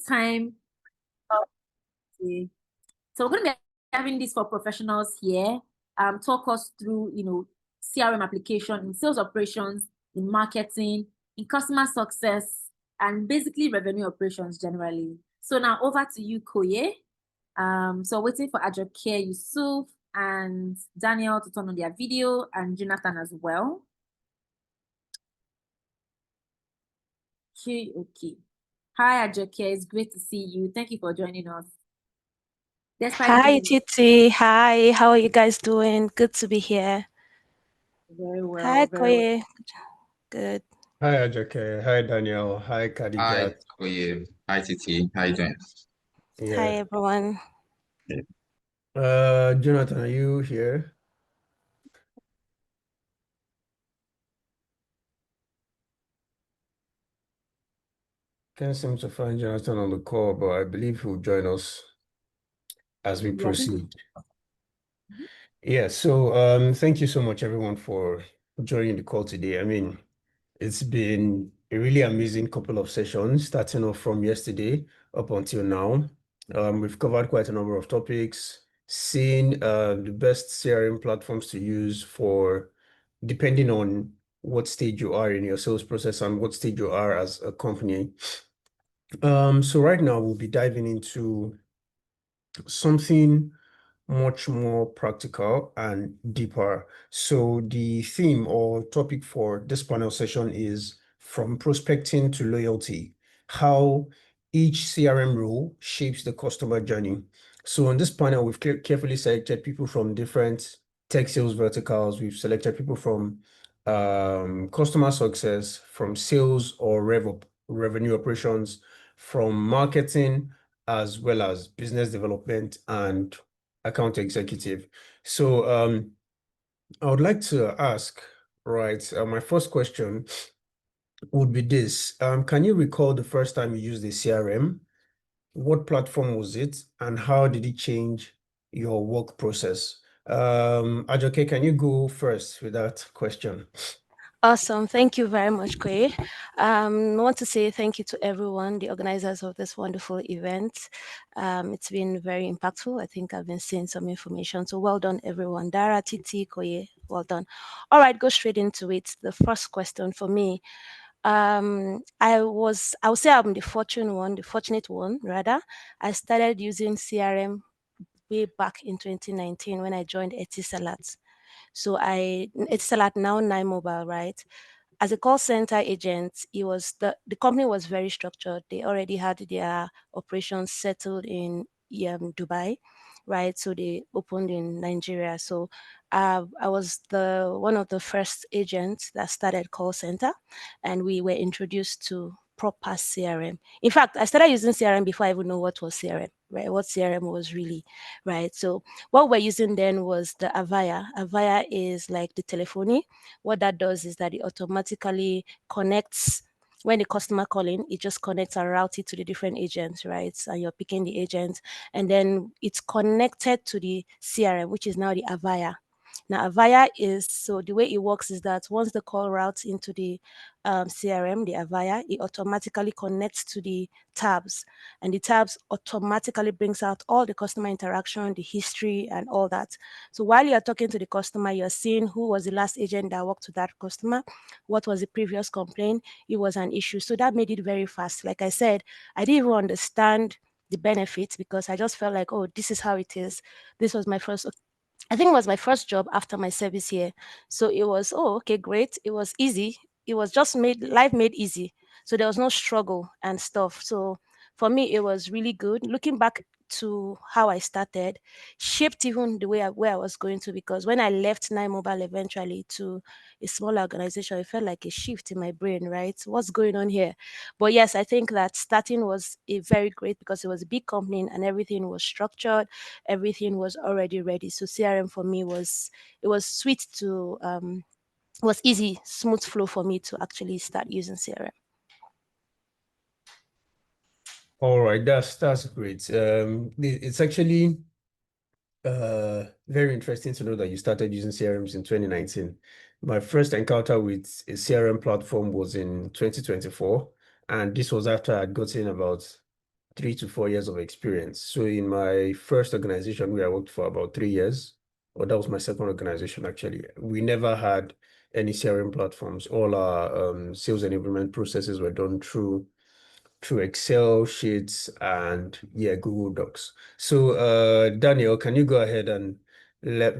time. So we're going to be having this for professionals here. Talk us through, CRM application in sales operations, in marketing, in customer success, and basically revenue operations generally. So now over to you, Koye. So waiting for Ajoke Yusuff and Daniel to turn on their video, and Jonathan as well. Okay. Hi, Ajoke. It's great to see you. Thank you for joining us. Hi, Titi. Hi, how are you guys doing? Good to be here. Very well. Hi, Koye. Good. Hi, Ajoke. Hi, Daniel. Hi, Kadijat. Hi, Koye. Hi, Titi. How you doing? Yeah. Hi, everyone. Jonathan, are you here? Can't seem to find Jonathan on the call, but I believe he'll join us as we proceed. Yeah, so thank you so much, everyone, for joining the call today. I mean, it's been a really amazing couple of sessions, starting off from yesterday up until now. We've covered quite a number of topics, seen the best CRM platforms to use for, depending on what stage you are in your sales process and what stage you are as a company. So right now we'll be diving into something much more practical and deeper. So the theme or topic for this panel session is from prospecting to loyalty, how each CRM role shapes the customer journey. So on this panel, we've carefully selected people from different tech sales verticals. We've selected people from customer success, from sales or revenue operations, from marketing, as well as business development and account executive. So I would like to ask, right, my first question would be this. Can you recall the first time you used the CRM? What platform was it, and how did it change your work process? Ajoke, can you go first with that question? Awesome. Thank you very much, Koye. I want to say thank you to everyone, the organizers of this wonderful event. It's been very impactful. I think I've been seeing some information. So well done, everyone. Dara, Titi, Koye, well done. All right, go straight into it. The first question for me. I would say I'm the fortunate one, rather. I started using CRM way back in 2019 when I joined Etisalat. So Etisalat, now 9Mobile, right? As a call center agent, the company was very structured. They already had their operations settled in Dubai, right? So they opened in Nigeria. So I was one of the first agents that started call center, and we were introduced to proper CRM. In fact, I started using CRM before I even know what was CRM, right? What CRM was really, right? So what we're using then was the Avaya. Avaya is like the telephony. What that does is that it automatically connects. When the customer calling, it just connects and routes it to the different agents, right? And you're picking the agent, and then it's connected to the CRM, which is now the Avaya. Now, Avaya so the way it works is that once the call routes into the CRM, the Avaya, it automatically connects to the tabs, and the tabs automatically brings out all the customer interaction, the history, and all that. So while you're talking to the customer, you're seeing who was the last agent that worked with that customer, what was the previous complaint, it was an issue. So that made it very fast. Like I said, I didn't even understand the benefits because I just felt like, oh, this is how it is. This was my first, I think it was my first job after my service here. So it was, oh, okay, great. It was easy. It was just life made easy. So there was no struggle and stuff. So for me, it was really good. Looking back to how I started, shaped even the way where I was going to, because when I left 9Mobile eventually to a smaller organization, it felt like a shift in my brain, right? What's going on here? But yes, I think that starting was a very great because it was a big company and everything was structured, everything was already ready. So CRM for me was sweet to was easy, smooth flow for me to actually start using CRM. All right, that's great. It's actually very interesting to know that you started using CRMs in 2019. My first encounter with a CRM platform was in 2024, and this was after I'd gotten about 3 to 4 years of experience. So in my first organization, where I worked for about 3 years, or that was my second organization actually, we never had any CRM platforms. All our sales enablement processes were done through Excel sheets and Google Docs. So Daniel, can you go ahead and let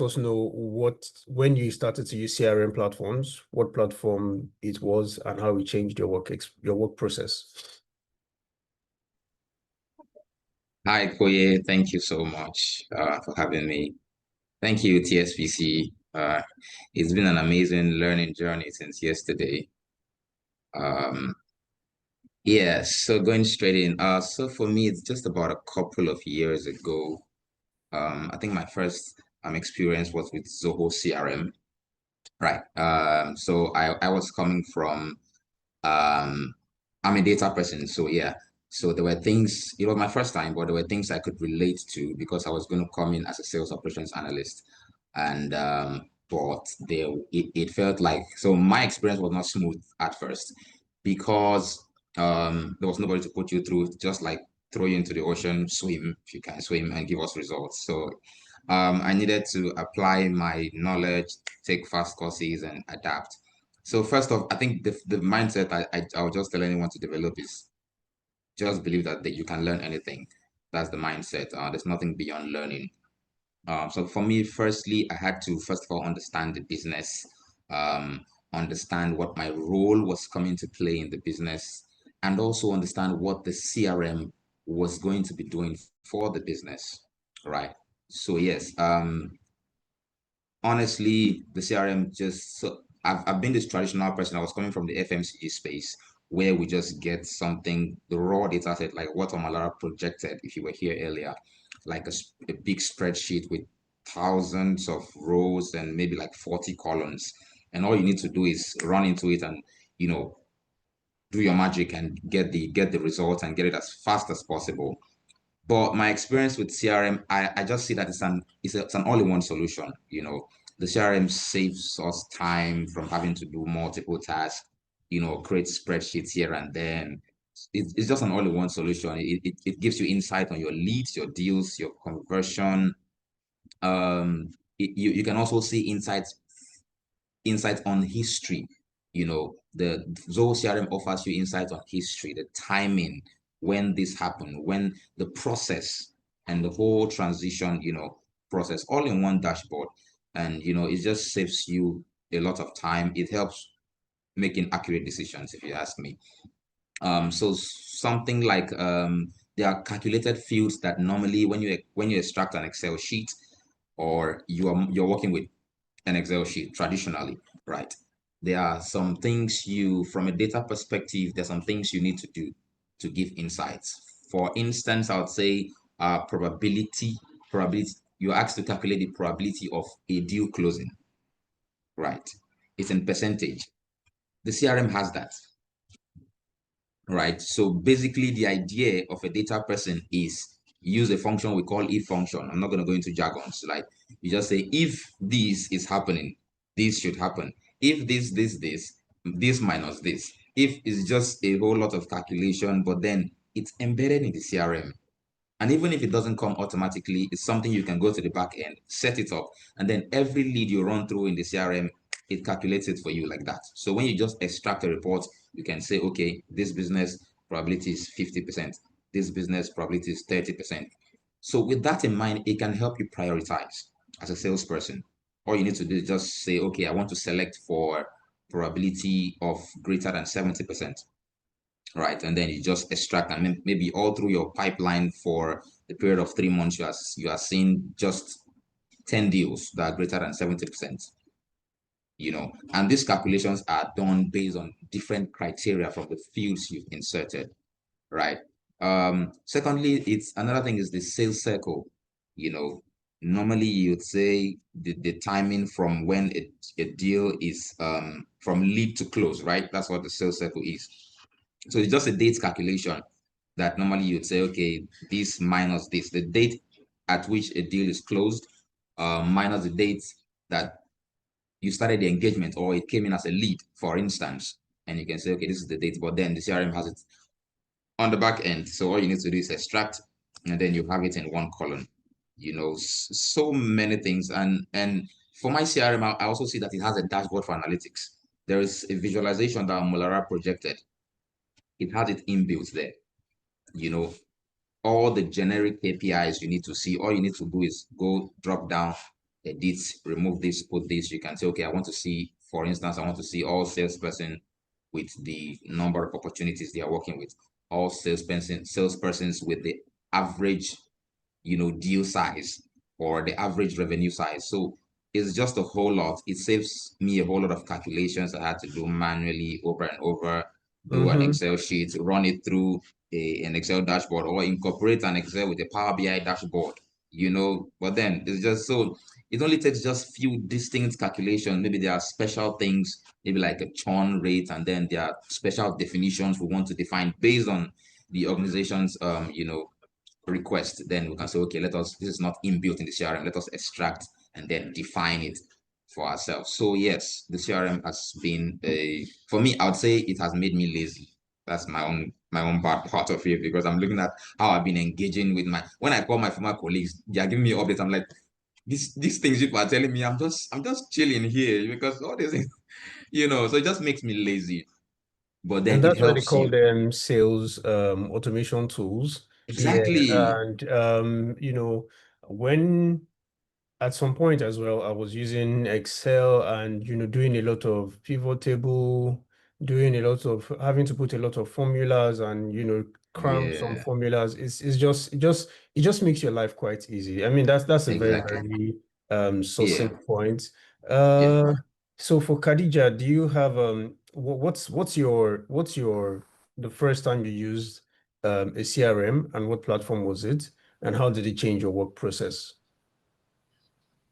us know when you started to use CRM platforms, what platform it was, and how it changed your work process? Hi, Koye. Thank you so much for having me. Thank you, TSPC. It's been an amazing learning journey since yesterday. So going straight in. So for me, it's just about a couple of years ago. I think my first experience was with Zoho CRM. Right. So I was coming from I'm a data person, so yeah. So there were things, it was my first time, but there were things I could relate to because I was going to come in as a sales operations analyst. And but it felt like, so my experience was not smooth at first because there was nobody to put you through, just like throw you into the ocean, swim if you can swim and give us results. So I needed to apply my knowledge, take fast courses and adapt. So first off, I think the mindset I would just tell anyone to develop is just believe that you can learn anything. That's the mindset. There's nothing beyond learning. So for me, firstly, I had to first of all understand the business, understand what my role was coming to play in the business, and also understand what the CRM was going to be doing for the business. Right. So yes, honestly, the CRM just, so I've been this traditional person. I was coming from the FMCG space where we just get something, the raw data set, like what Omalara projected, if you were here earlier, like a big spreadsheet with thousands of rows and maybe like 40 columns. And all you need to do is run into it and, do your magic and get the results and get it as fast as possible. But my experience with CRM, I just see that it's an all-in-one solution. The CRM saves us time from having to do multiple tasks, create spreadsheets here and then. It's just an all-in-one solution. It gives you insight on your leads, your deals, your conversion. You can also see insights on history. The Zoho CRM offers you insights on history, the timing, when this happened, when the process and the whole transition, process all in one dashboard. And, it just saves you a lot of time. It helps making accurate decisions, if you ask me. So something like there are calculated fields that normally when you extract an Excel sheet or you're working with an Excel sheet traditionally, right? There are some things from a data perspective, there's some things you need to do to give insights. For instance, I would say probability, you're asked to calculate the probability of a deal closing, right? It's in percentage. The CRM has that, right? So basically the idea of a data person is use a function we call if function. I'm not going to go into jargons. Like you just say, if this is happening, this should happen. If this minus this. If it's just a whole lot of calculation, but then it's embedded in the CRM. And even if it doesn't come automatically, it's something you can go to the back end, set it up, and then every lead you run through in the CRM, it calculates it for you like that. So when you just extract a report, you can say, okay, this business probability is 50%, this business probability is 30%. So with that in mind, it can help you prioritize as a salesperson. All you need to do is just say, okay, I want to select for probability of greater than 70%. Right, and then you just extract, and maybe all through your pipeline for the period of 3 months, you are seeing just 10 deals that are greater than 70%. And these calculations are done based on different criteria from the fields you've inserted, right? Secondly, it's another thing is the sales cycle. Normally you'd say the timing from when a deal is from lead to close, right? That's what the sales cycle is. So it's just a date calculation that normally you'd say, okay, this minus this, the date at which a deal is closed, minus the date that you started the engagement or it came in as a lead, for instance. And you can say, okay, this is the date, but then the CRM has it on the back end. So all you need to do is extract, and then you have it in one column. You know, so many things. And for my CRM, I also see that it has a dashboard for analytics. There is a visualization that Mulara projected. It has it inbuilt there. You know, all the generic KPIs you need to see. All you need to do is go drop down, edit, remove this, put this. You can say, okay, I want to see, for instance, I want to see all salesperson with the number of opportunities they are working with, all salespersons with the average, you know, deal size or the average revenue size. So it's just a whole lot. It saves me a whole lot of calculations I had to do manually over and over, do an Excel sheet, run it through an Excel dashboard, or incorporate an Excel with a Power BI dashboard, you know. But then it's just so, it only takes just few distinct calculations. Maybe there are special things, maybe like a churn rate, and then there are special definitions we want to define based on the organization's you know, request. Then we can say, okay, this is not inbuilt in the CRM, let us extract and then define it for ourselves. So yes, the CRM has been for me, I would say it has made me lazy. That's my own bad part of it, because I'm looking at how I've been engaging with when I call my former colleagues, they are giving me updates. I'm like, these things people are telling me, I'm just chilling here because all these things, you know, so it just makes me lazy. But then And it that's why they helps call you. them sales automation tools. Yeah. Exactly. And you know, when at some point as well, I was using Excel and, you know, doing a lot of pivot table, doing a lot of having to put a lot of formulas and, you know, cram some Yeah, formulas. It just makes your life quite easy. I mean, that's a very, exactly. very Yeah. succinct point. Yeah. So for Khadija, do you have what's your the first time you used a CRM, and what platform was it, and how did it change your work process?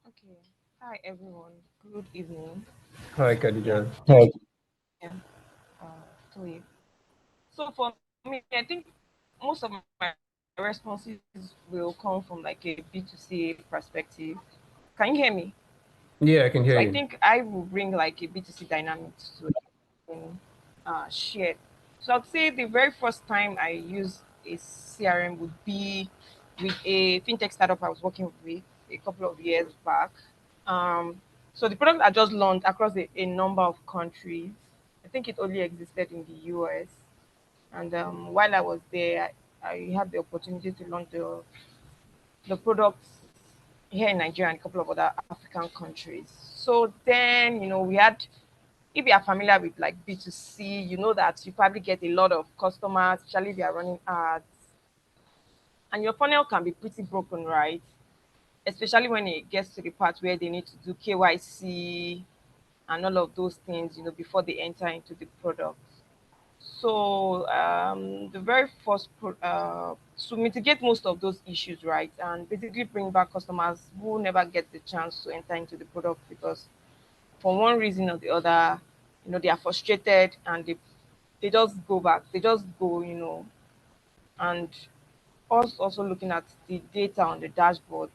Okay. Hi, everyone. Good evening. Hi, Yeah. Khadija. Hi. Yeah. Toye. So for me, I think most of my responses will come from like a B2C perspective. Can you hear me? Yeah, I can So hear I you. think I will bring like a B2C dynamic to share. So I'd say the very first time I used a CRM would be with a fintech startup I was working with a couple of years back. Um, so the product I just launched across a number of countries. I think it only existed in the US. And while I was there, I had the opportunity to launch the products here in Nigeria and a couple of other African countries. So then, we had, if you are familiar with like B2C, you know that you probably get a lot of customers, especially if you are running ads. And your funnel can be pretty broken, right? Especially when it gets to the part where they need to do KYC and all of those things, before they enter into the product. So the very first to mitigate most of those issues, right, and basically bring back customers who never get the chance to enter into the product because for one reason or the other, they are frustrated and they just go back, they just go, and us also looking at the data on the dashboard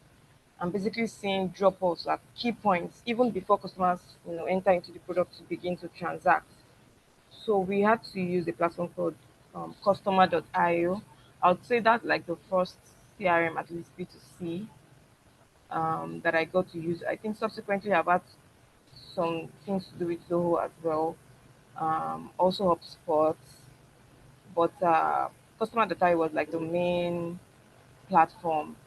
and basically seeing drop-offs at key points even before customers, enter into the product to begin to transact. So we had to use a platform called customer.io. I would say that like the first CRM, at least B2C, that I got to use. I think subsequently I've had some things to do with Zoho as well, also HubSpot, but customer.io was like the main platform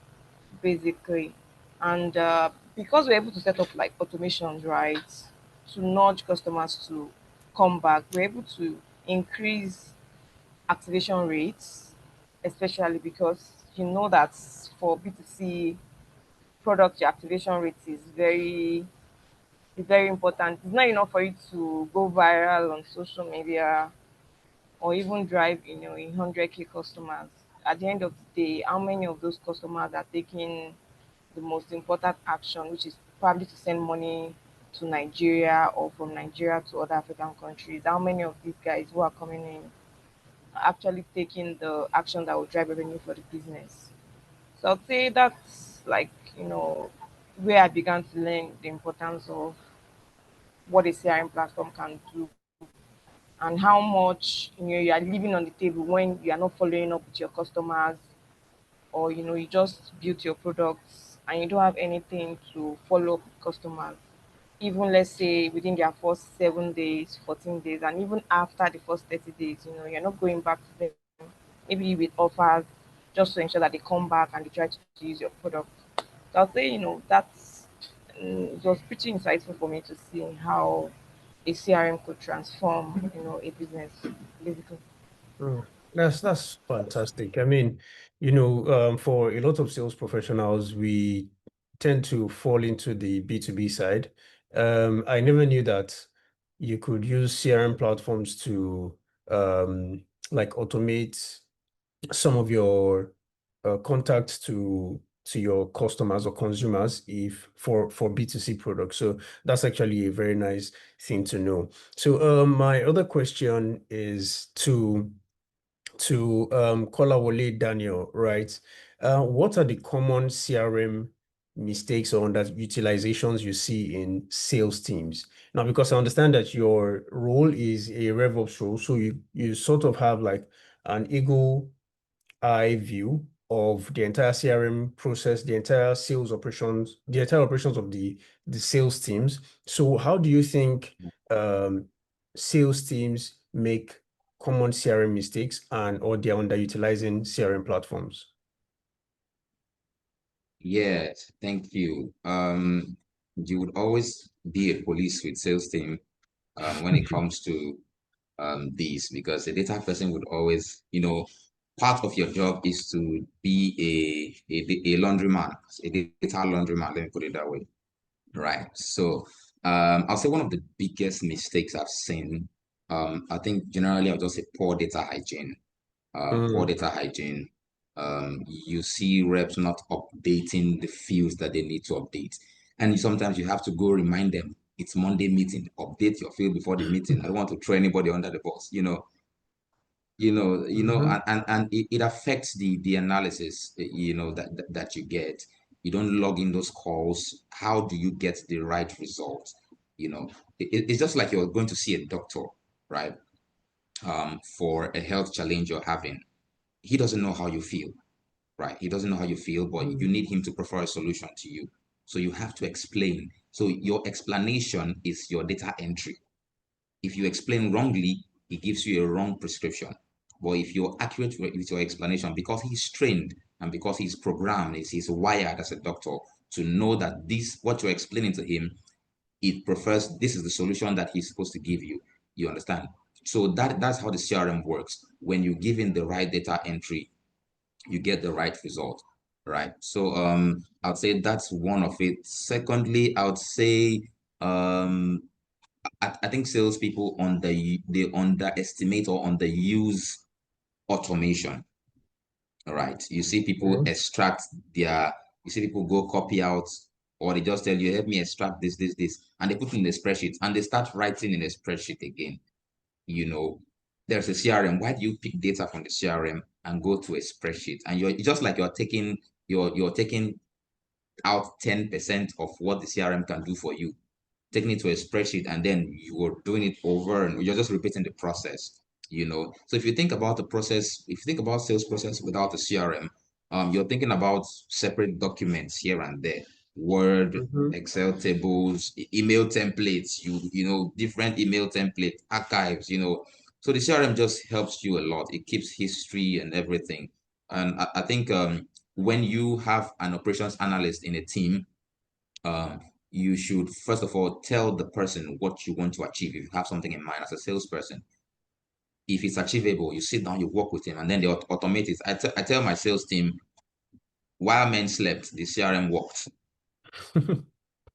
basically. And because we're able to set up like automations, right, to nudge customers to come back, we're able to increase activation rates, especially because you know that for B2C products, your activation rate is very important. It's not enough for you to go viral on social media or even drive, 100K customers. At the end of the day, how many of those customers are taking the most important action, which is probably to send money to Nigeria or from Nigeria to other African countries? How many of these guys who are coming in are actually taking the action that will drive revenue for the business? So I'd say that's like, where I began to learn the importance of what a CRM platform can do and how much you are leaving on the table when you are not following up with your customers, or you just built your products and you don't have anything to follow up with customers, even let's say within their first 7 days, 14 days, and even after the first 30 days, you're not going back to them, maybe with offers, just to ensure that they come back and they try to use your product. So I'll say, that's it was pretty insightful for me to see how a CRM could transform, a business, basically. Mm, that's fantastic. I mean, for a lot of sales professionals, we tend to fall into the B2B side. I never knew that you could use CRM platforms to like automate some of your contacts to your customers or consumers if for B2C products. So that's actually a very nice thing to know. So my other question is to Kolawole Daniel, right? What are the common CRM mistakes or underutilizations you see in sales teams? Now, because I understand that your role is a RevOps role, so you sort of have like an eagle eye view of the entire CRM process, the entire sales operations, the entire operations of the sales teams. So how do you think sales teams make common CRM mistakes and or they're underutilizing CRM platforms? Yes, thank you. You would always be a police with sales team when it comes to these, because a data person would always, part of your job is to be a laundryman, a data laundryman, let me put it that way. Right. So I'll say one of the biggest mistakes I've seen, I think generally I'll just say poor data hygiene. Poor data hygiene. You see reps not updating the fields that they need to update. And sometimes you have to go remind them, it's Monday meeting, update your field before the meeting. I don't want to throw anybody under the bus, and it affects the analysis, that you get. You don't log in those calls. How do you get the right result? It's just like you're going to see a doctor, right? For a health challenge you're having. He doesn't know how you feel, right? He doesn't know how you feel, but you need him to prefer a solution to you. So you have to explain. So your explanation is your data entry. If you explain wrongly, he gives you a wrong prescription. But if you're accurate with your explanation, because he's trained and because he's programmed, he's wired as a doctor to know that this, what you're explaining to him, it prefers, this is the solution that he's supposed to give you. You understand? So that's how the CRM works. When you give him the right data entry, you get the right result, right? So I'd say that's one of it. Secondly, I would say I think salespeople they underestimate or underuse automation. All right. You see people extract you see people go copy out, or they just tell you, help me extract this, and they put it in a spreadsheet and they start writing in a spreadsheet again. There's a CRM. Why do you pick data from the CRM and go to a spreadsheet? And you're just like you're taking out 10% of what the CRM can do for you, taking it to a spreadsheet, and then you're doing it over and you're just repeating the process. So if you think about the process, if you think about sales process without a CRM, you're thinking about separate documents here and there, Word, Excel tables, email templates, different email template archives, so the CRM just helps you a lot. It keeps history and everything. And I think when you have an operations analyst in a team, you should first of all tell the person what you want to achieve. If you have something in mind as a salesperson, if it's achievable, you sit down, you work with him, and then they automate it. I tell my sales team, while men slept, the CRM worked.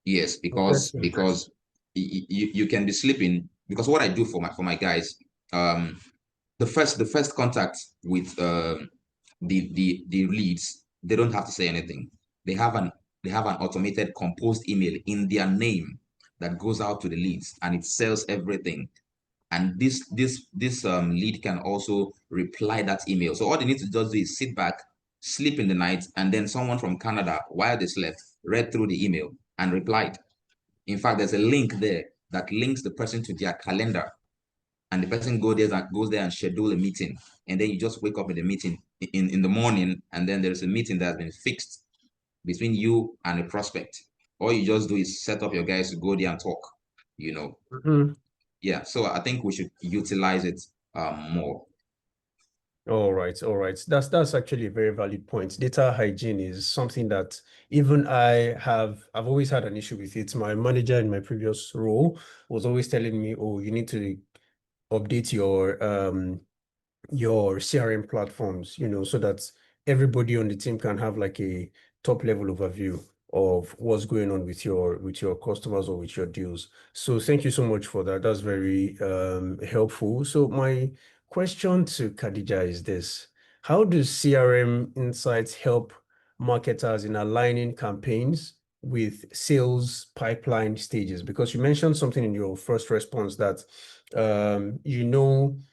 Yes, because you can be sleeping. Because what I do for my guys, the first contact with the leads, they don't have to say anything. They have an automated composed email in their name that goes out to the leads, and it sells everything. And this lead can also reply that email. So all they need to do is sit back, sleep in the night, and then someone from Canada, while they slept, read through the email and replied. In fact, there's a link there that links the person to their calendar. and the person goes there and schedule a meeting, and then you just wake up in the meeting in the morning, and then there's a meeting that has been fixed between you and a prospect. All you just do is set up your guys to go there and talk, you know. Yeah, so I think we should utilize it more. All right. That's actually a very valid point. Data hygiene is something that even I've always had an issue with it. My manager in my previous role was always telling me, oh, you need to update your CRM platforms, so that everybody on the team can have like a top level overview of what's going on with your customers or with your deals. So thank you so much for that. That's very helpful. So my question to Kadijat is this: how do CRM insights help marketers in aligning campaigns with sales pipeline stages? Because you mentioned something in your first response that you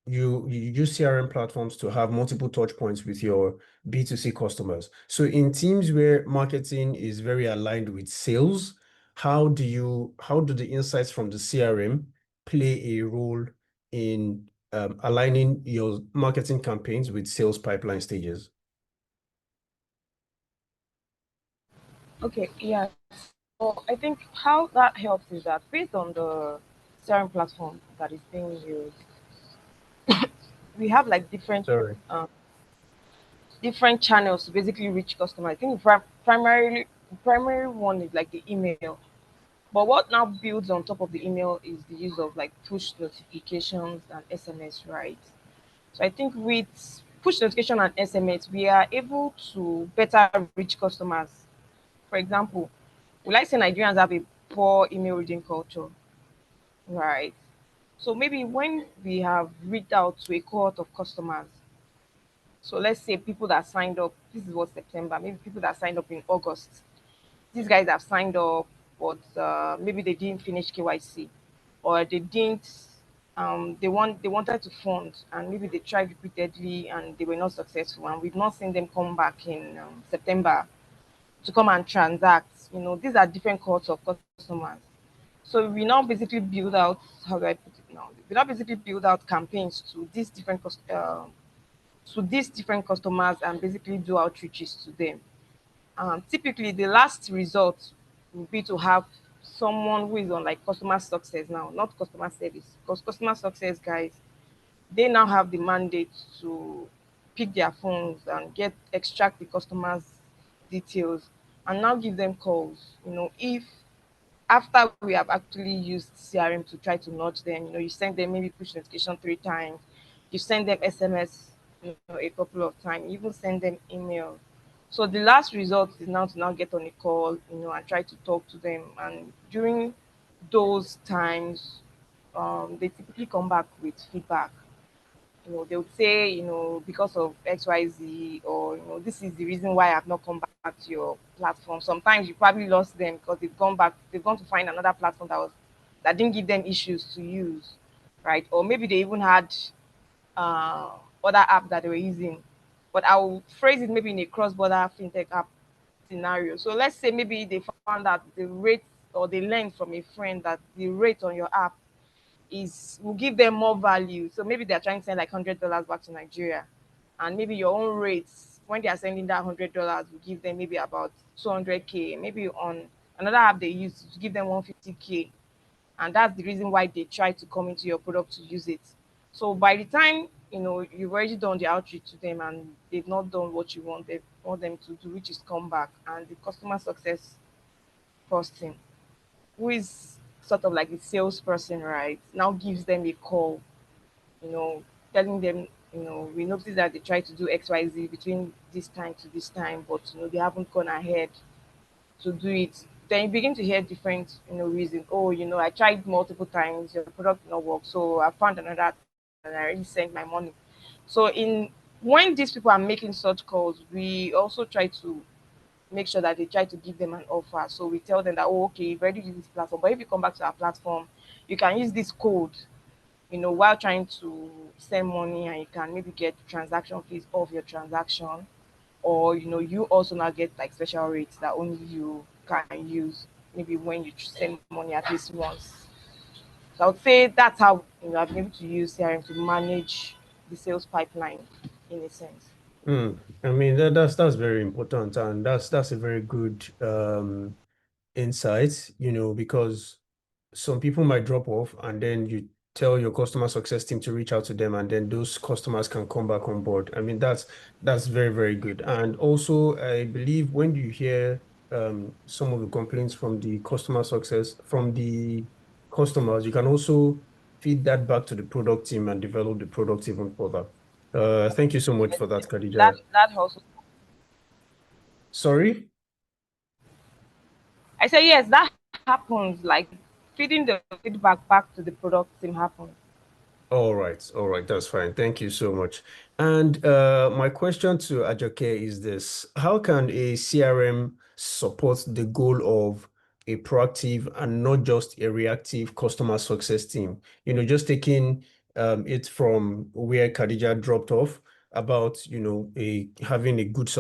use CRM platforms to have multiple touch points with your B2C customers. So in teams where marketing is very aligned with sales, how do the insights from the CRM play a role in aligning your marketing campaigns with sales pipeline stages? Okay, yeah. So I think how that helps is that based on the CRM platform that is being used, we have like Sorry. different channels to basically reach customers. I think primary one is like the email. But what now builds on top of the email is the use of like push notifications and SMS, right? So I think with push notification and SMS, we are able to better reach customers. For example, we like say Nigerians have a poor email reading culture, right? So maybe when we have reached out to a cohort of customers, so let's say people that signed up, this is what September, maybe people that signed up in August. These guys have signed up, but maybe they didn't finish KYC, or they didn't. They wanted to fund, and maybe they tried repeatedly and they were not successful, and we've not seen them come back in September to come and transact. These are different cohorts of customers. So we now basically build out, how do I put it now? We now basically build out campaigns to these different customers and basically do outreaches to them. Typically, the last result would be to have someone who is on like customer success now, not customer service, because customer success guys, they now have the mandate to pick their phones and extract the customers' details and now give them calls. If after we have actually used CRM to try to nudge them, you send them maybe push notification 3 times, you send them SMS, a couple of times, you even send them email. So the last result is now to now get on a call, and try to talk to them. And during those times, they typically come back with feedback. They would say, because of XYZ, or this is the reason why I've not come back to your platform. Sometimes you probably lost them because they've gone to find another platform that didn't give them issues to use, right? Or maybe they even had other app that they were using. But I'll phrase it maybe in a cross-border fintech app scenario. So let's say maybe they found out the rate, or they learned from a friend that the rate on your app will give them more value. So maybe they're trying to send like $100 back to Nigeria, and maybe your own rates when they are sending that $100 will give them maybe about 200K. Maybe on another app they use to give them 150K, and that's the reason why they try to come into your product to use it. So by the time you've already done the outreach to them and they've not done what you want them to do, which is come back, and the customer success person, who is sort of like the salesperson, right, now gives them a call, telling them, we noticed that they tried to do XYZ between this time to this time, but they haven't gone ahead to do it. Then you begin to hear different, reasons. Oh, I tried multiple times, your product did not work, so I found another, and I already sent my money. So when these people are making such calls, we also try to make sure that they try to give them an offer. So we tell them that, oh, okay, you've already used this platform, but if you come back to our platform, you can use this code, while trying to send money, and you can maybe get transaction fees off your transaction, or you also now get like special rates that only you can use maybe when you send money at least once. So I would say that's how I've been able to use CRM to manage the sales pipeline in a sense. I mean that's very important, and that's a very good insight, because some people might drop off and then you tell your customer success team to reach out to them, and then those customers can come back on board. I mean, that's very, very good. And also, I believe when you hear some of the complaints from the customer success, from the customers, you can also feed that back to the product team and develop the product even further. Thank you so much for that, Kadijat. That also. Sorry? I say yes, that happens. Like feeding the feedback back to the product team happens. All right, that's fine. Thank you so much. And my question to Ajoke is this: how can a CRM support the goal of a proactive and not just a reactive customer success team? Just taking it from where Khadija dropped off about, having a good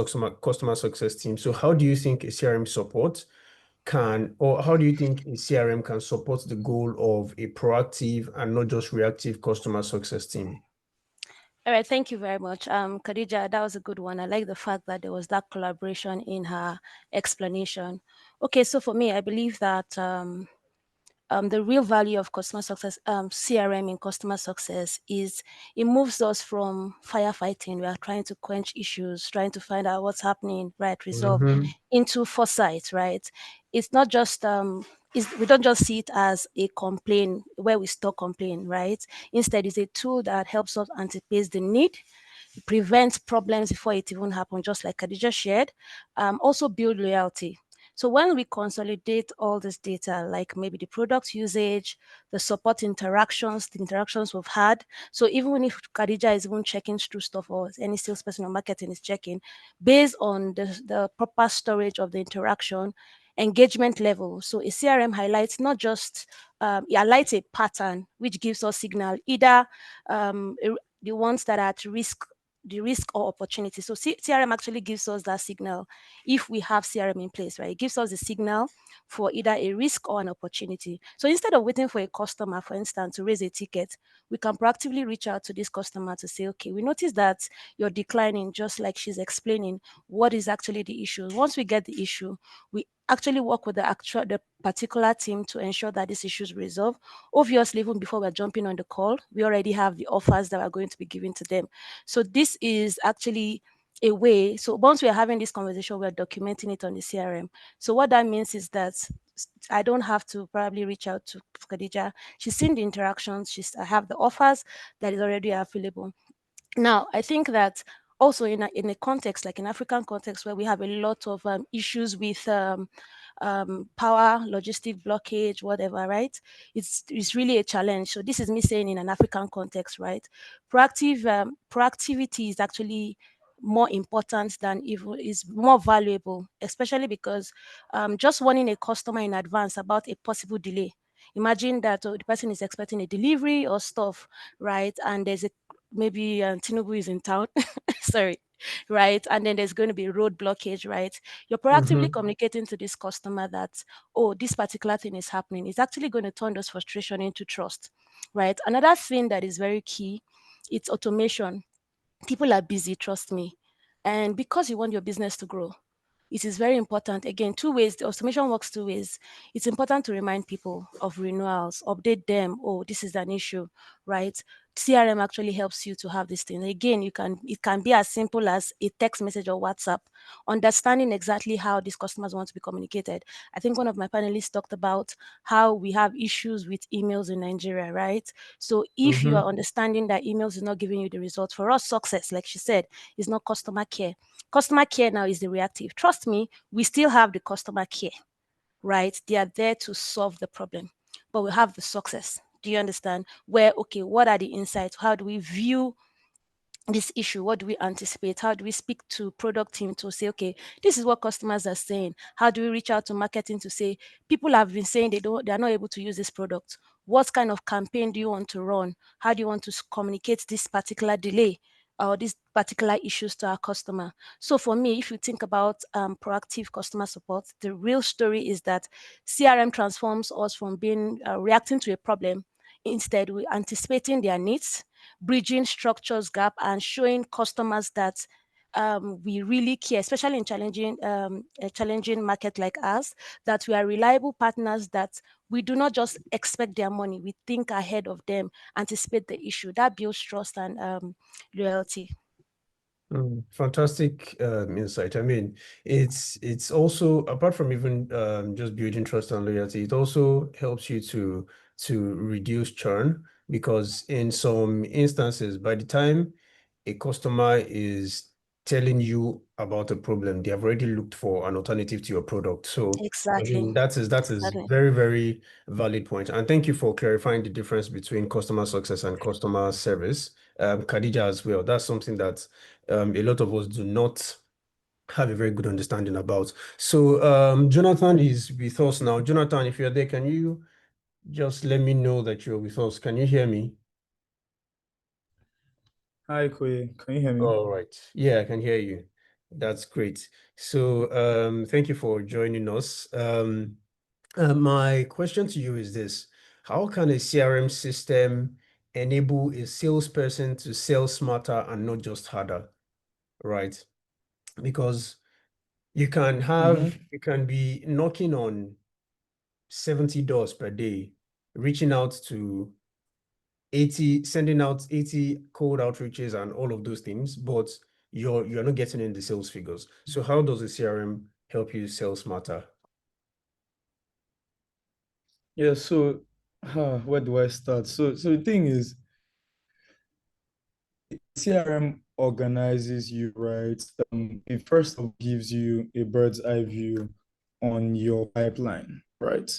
customer success team. So how do you think a CRM support or how do you think a CRM can support the goal of a proactive and not just reactive customer success team? All right, thank you very much. Khadija, that was a good one. I like the fact that there was that collaboration in her explanation. Okay, so for me, I believe that the real value of customer success, CRM in customer success, is it moves us from firefighting. We are trying to quench issues, trying to find out what's happening, right, resolve, into foresight, right? It's not just we don't just see it as a complaint where we stop complaining, right? Instead, it's a tool that helps us anticipate the need, prevent problems before it even happens, just like Khadija shared. Also build loyalty. So when we consolidate all this data, like maybe the product usage, the support interactions, the interactions we've had. So even if Khadija is even checking through stuff, or any salesperson or marketing is checking, based on the proper storage of the interaction, engagement level. So a CRM highlights not just, it highlights a pattern which gives us signal, either the ones that are at risk, the risk or opportunity. So CRM actually gives us that signal if we have CRM in place, right? It gives us a signal for either a risk or an opportunity. So instead of waiting for a customer, for instance, to raise a ticket, we can proactively reach out to this customer to say, okay, we noticed that you're declining, just like she's explaining what is actually the issue. Once we get the issue, we actually work with the particular team to ensure that this issue is resolved. Obviously, even before we're jumping on the call, we already have the offers that we're going to be giving to them. So this is actually a way. So once we are having this conversation, we're documenting it on the CRM. So what that means is that I don't have to probably reach out to Khadija. She's seen the interactions. I have the offers that is already available. Now, I think that also in a context, like in African context, where we have a lot of issues with power, logistic blockage, whatever, right? It's really a challenge. So this is me saying in an African context, right? Proactivity is actually more important than even is more valuable, especially because just warning a customer in advance about a possible delay. Imagine that the person is expecting a delivery or stuff, right? And there's a maybe Tinubu is in town, sorry, right? And then there's going to be road blockage, right? You're proactively communicating to this customer that, oh, this particular thing is happening. It's actually going to turn those frustration into trust, right? Another thing that is very key, it's automation. People are busy, trust me. And because you want your business to grow, it is very important. Again, two ways. The automation works two ways. It's important to remind people of renewals, update them. Oh, this is an issue, right? CRM actually helps you to have this thing. Again, it can be as simple as a text message or WhatsApp, understanding exactly how these customers want to be communicated. I think one of my panelists talked about how we have issues with emails in Nigeria, right? So if you are understanding that emails is not giving you the results, for us, success, like she said, is not customer care. Customer care now is the reactive. Trust me, we still have the customer care, right? They are there to solve the problem, but we have the success. Do you understand? Where, okay, what are the insights? How do we view this issue? What do we anticipate? How do we speak to product team to say, okay, this is what customers are saying? How do we reach out to marketing to say, people have been saying they are not able to use this product? What kind of campaign do you want to run? How do you want to communicate this particular delay or these particular issues to our customer? So for me, if you think about proactive customer support, the real story is that CRM transforms us from being reacting to a problem Instead, we're anticipating their needs, bridging structures gap, and showing customers that we really care, especially in a challenging market like ours, that we are reliable partners, that we do not just expect their money, we think ahead of them, anticipate the issue. That builds trust and loyalty. Fantastic insight. I mean, it's also, apart from even just building trust and loyalty, it also helps you to reduce churn, because in some instances, by the time a customer is telling you about a problem, they have already looked for an alternative to your product. So Exactly. I mean, that is Exactly. very, very valid point. And thank you for clarifying the difference between customer success and customer service. Khadija as well. That's something that a lot of us do not have a very good understanding about. So Jonathan is with us now. Jonathan, if you're there, can you just let me know that you're with us? Can you hear me? Hi, Koye. Can you hear me? All right. Yeah, I can hear you. That's great. So thank you for joining us. My question to you is this: how can a CRM system enable a salesperson to sell smarter and not just harder, right? Because you can be knocking on 70 doors per day, reaching out to 80, sending out 80 cold outreaches and all of those things, but you're not getting in the sales figures. So how does a CRM help you sell smarter? Yeah, so where do I start? So the thing is, CRM organizes you, right? It first of all gives you a bird's eye view on your pipeline, right?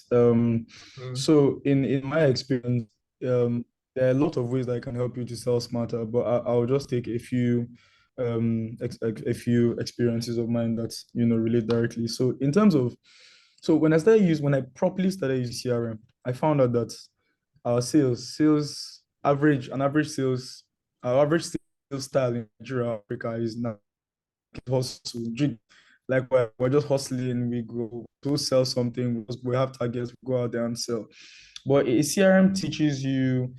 So in my experience, there are a lot of ways that I can help you to sell smarter, but I'll just take a few a few experiences of mine that relate directly. So in terms of, so when I properly started using CRM, I found out that our our average sales style in Nigeria, Africa is not hustle. Like we're just hustling, we go to sell something, we have targets, we go out there and sell. But a CRM teaches you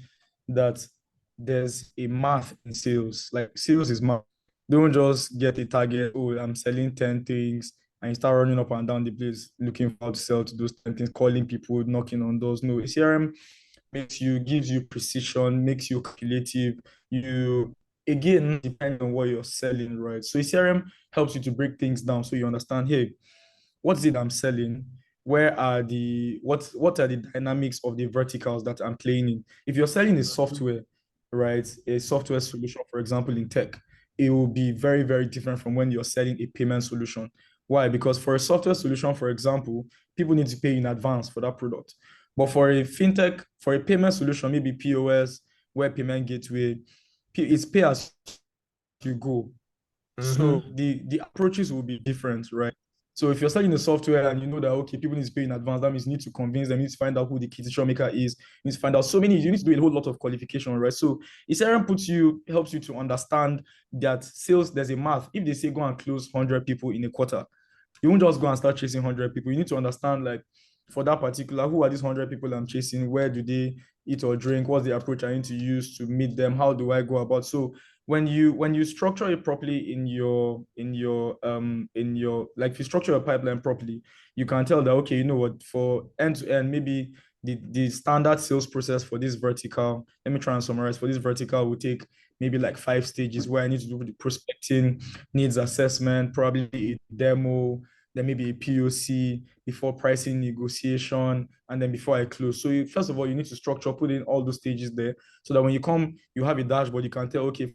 that there's a math in sales. Like sales is math. Don't just get a target, oh, I'm selling 10 things, and you start running up and down the place looking for how to sell to those 10 things, calling people, knocking on doors. No, a CRM gives you precision, makes you calculative. You, again, depending on what you're selling, right? So a CRM helps you to break things down so you understand, hey, what is it I'm selling? What are the dynamics of the verticals that I'm playing in? If you're selling a software, right, a software solution, for example, in tech, it will be very, very different from when you're selling a payment solution. Why? Because for a software solution, for example, people need to pay in advance for that product. But for a fintech, for a payment solution, maybe POS, web payment gateway, it's pay as you go. So the approaches will be different, right? So if you're selling a software and you know that, okay, people need to pay in advance, that means you need to convince them, you need to find out who the key decision maker is, you need to find out you need to do a whole lot of qualification, right? So CRM helps you to understand that sales, there's a math. If they say go and close 100 people in a quarter, you won't just go and start chasing 100 people. You need to understand, like, for that particular, who are these 100 people I'm chasing? Where do they eat or drink? What's the approach I need to use to meet them? How do I go about? So when you structure it properly in your like, if you structure your pipeline properly, you can tell that, okay, you know what, for end to end, maybe the standard sales process for this vertical, let me try and summarize, for this vertical will take maybe like 5 stages, where I need to do the prospecting, needs assessment, probably a demo, then maybe a POC, before pricing negotiation, and then before I close. So first of all, you need to put in all those stages there, so that when you come, you have a dashboard, you can tell, okay,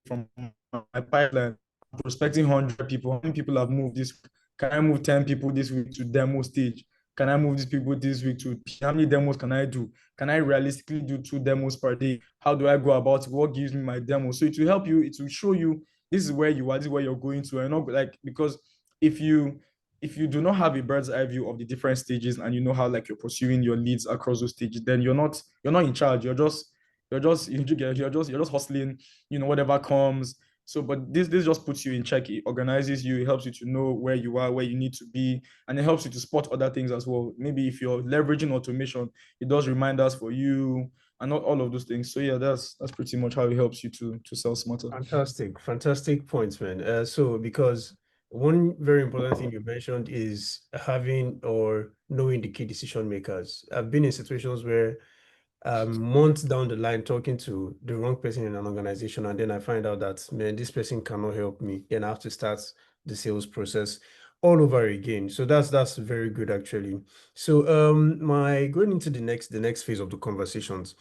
from my pipeline, I'm prospecting 100 people. How many people have moved this week? Can I move 10 people this week to demo stage? Can I move these people this week to how many demos can I do? Can I realistically do 2 demos per day? How do I go about it? What gives me my demo? So it will help you, it will show you this is where you are, this is where you're going to. And not like, because if you do not have a bird's eye view of the different stages, and you know how, like, you're pursuing your leads across those stages, then you're not in charge. You're just hustling, whatever comes. So, but this just puts you in check. It organizes you. It helps you to know where you are, where you need to be, and it helps you to spot other things as well. Maybe if you're leveraging automation, it does reminders for you. and all of those things. So yeah, that's pretty much how it helps you to sell smarter. Fantastic points, man. So because one very important thing you mentioned is having or knowing the key decision makers. I've been in situations where months down the line talking to the wrong person in an organization, and then I find out that, man, this person cannot help me. Then I have to start the sales process all over again. So that's very good actually. So my going into the next phase of the conversations.